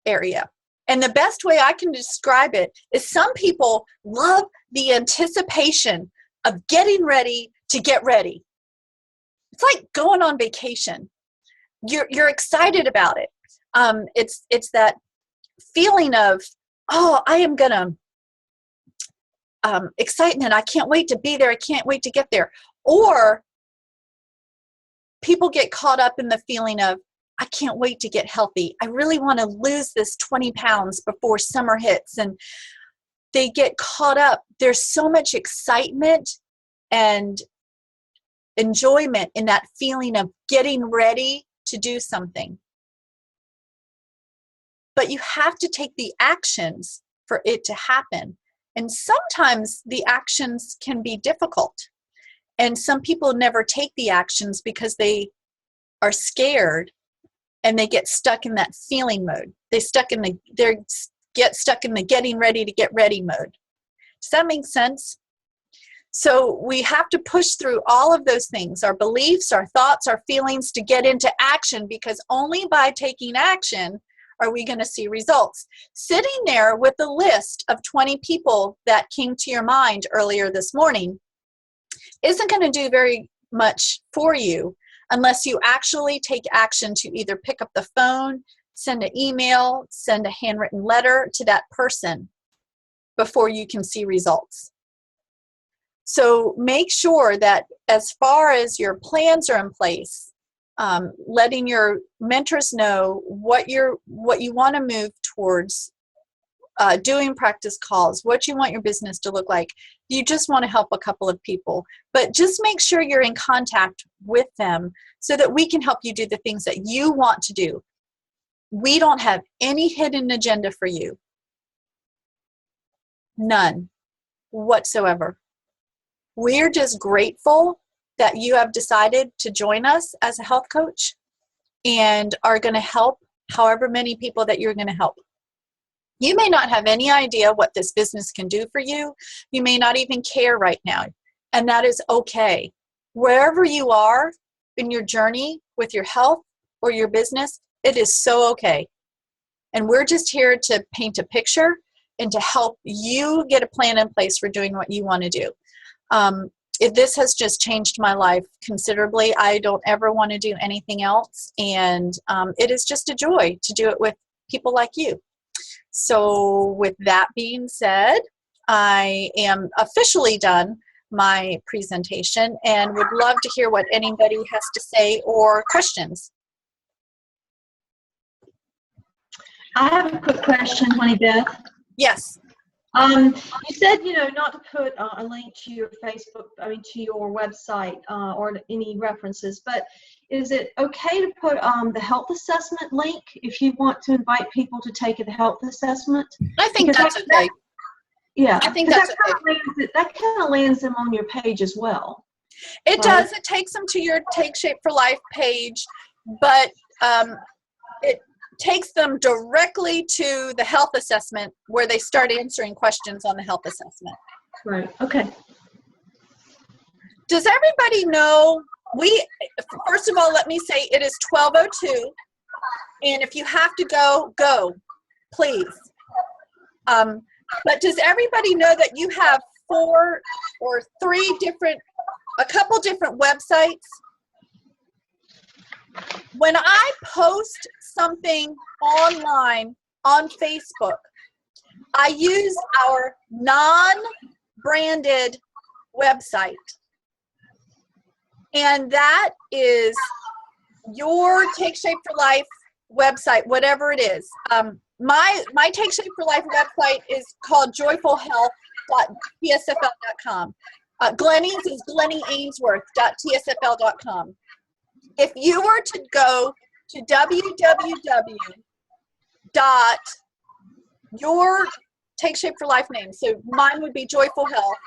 area. And the best way I can describe it is some people love the anticipation of getting ready to get ready. It's like going on vacation. You're excited about it. It's that feeling of, oh, I am gonna excitement. I can't wait to be there. I can't wait to get there. Or people get caught up in the feeling of, I can't wait to get healthy. I really want to lose this 20 pounds before summer hits. And they get caught up. There's so much excitement and enjoyment in that feeling of getting ready to do something. But you have to take the actions for it to happen. And sometimes the actions can be difficult. And some people never take the actions because they are scared and they get stuck in that feeling mode. They get stuck in the getting ready to get ready mode. Does that make sense? So we have to push through all of those things, our beliefs, our thoughts, our feelings, to get into action, because only by taking action are we going to see results? Sitting there with a list of 20 people that came to your mind earlier this morning isn't going to do very much for you unless you actually take action to either pick up the phone, send an email, send a handwritten letter to that person before you can see results. So make sure that as far as your plans are in place, letting your mentors know what you want to move towards, doing practice calls, what you want your business to look like. You just want to help a couple of people, but just make sure you're in contact with them so that we can help you do the things that you want to do. We don't have any hidden agenda for you. None whatsoever. We're just grateful that you have decided to join us as a health coach and are going to help however many people that you're going to help. You may not have any idea what this business can do for you. You may not even care right now, and that is okay. Wherever you are in your journey with your health or your business, it is so okay. And we're just here to paint a picture and to help you get a plan in place for doing what you want to do. If this has just changed my life considerably, I don't ever want to do anything else. And it is just a joy to do it with people like you. So with that being said, I am officially done my presentation and would love to hear what anybody has to say or questions. I have a quick question, Honey Beth. Yes. You said, not to put a link to your Facebook, to your website or any references, but is it okay to put the health assessment link if you want to invite people to take the health assessment? I think that's okay. Yeah. I think that's okay. That kind of lands them on your page as well. It does. It takes them to your Take Shape for Life page, but it takes them directly to the health assessment where they start answering questions on the health assessment. Right. Okay. Does everybody know first of all, let me say it is 12:02, and if you have to go, please. But does everybody know that you have a couple different websites? When I post something online on Facebook, I use our non-branded website. And that is your Take Shape for Life website, whatever it is. My Take Shape for Life website is called joyfulhealth.tsfl.com. Glenny's is glennyainsworth.tsfl.com. If you were to go to www.your Take Shape for Life name, so mine would be Joyful Health,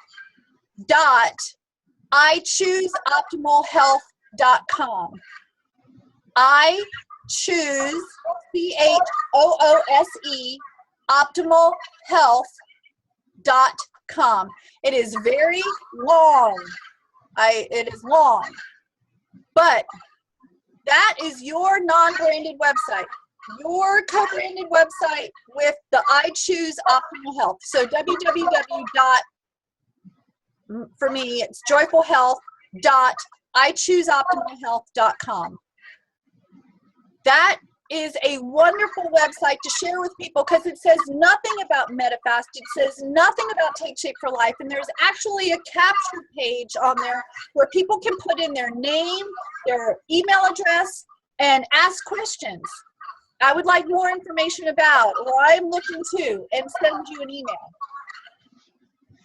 iChooseOptimalHealth.com. I choose CHOOSE optimalhealth.com. It is very long. It is long. But that is your non-branded website. Your co-branded website with the I Choose Optimal Health. So for me, it's joyfulhealth.ichooseoptimalhealth.com. That is a wonderful website to share with people because it says nothing about MetaFast. It says nothing about Take Shape for Life. And there's actually a capture page on there where people can put in their name, their email address, and ask questions. I would like more information about, or I'm looking to, and send you an email.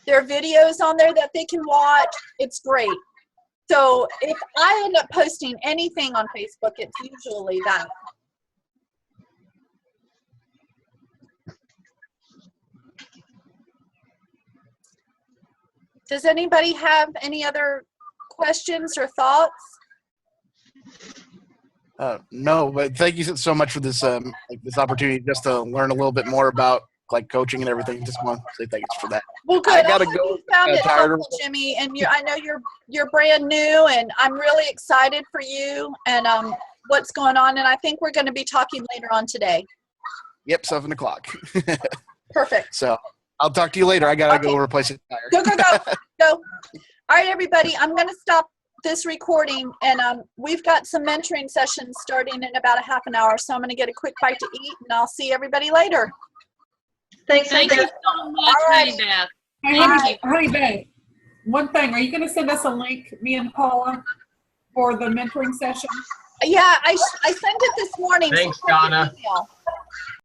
There are videos on there that they can watch. It's great. So if I end up posting anything on Facebook, it's usually that. Does anybody have any other questions or thoughts? No, but thank you so much for this this opportunity just to learn a little bit more about coaching and everything. Just want to say thanks for that. Well, good. I gotta go. go. You found it helpful, Jimmy, and I know you're brand new, and I'm really excited for you and what's going on. And I think we're going to be talking later on today. Yep, 7 o'clock. Perfect. So I'll talk to you later. I gotta go replace a tire. Go, go, go, go. All right, everybody, I'm going to stop this recording, and we've got some mentoring sessions starting in about a half an hour, so I'm going to get a quick bite to eat, and I'll see everybody later. Thanks, Thank you Beth. so much, All right. Honey Beth. Hey, honey Beth, one thing, are you going to send us a link, me and Paula, for the mentoring session? Yeah, I sent it this morning. Thanks, so check your Donna. email.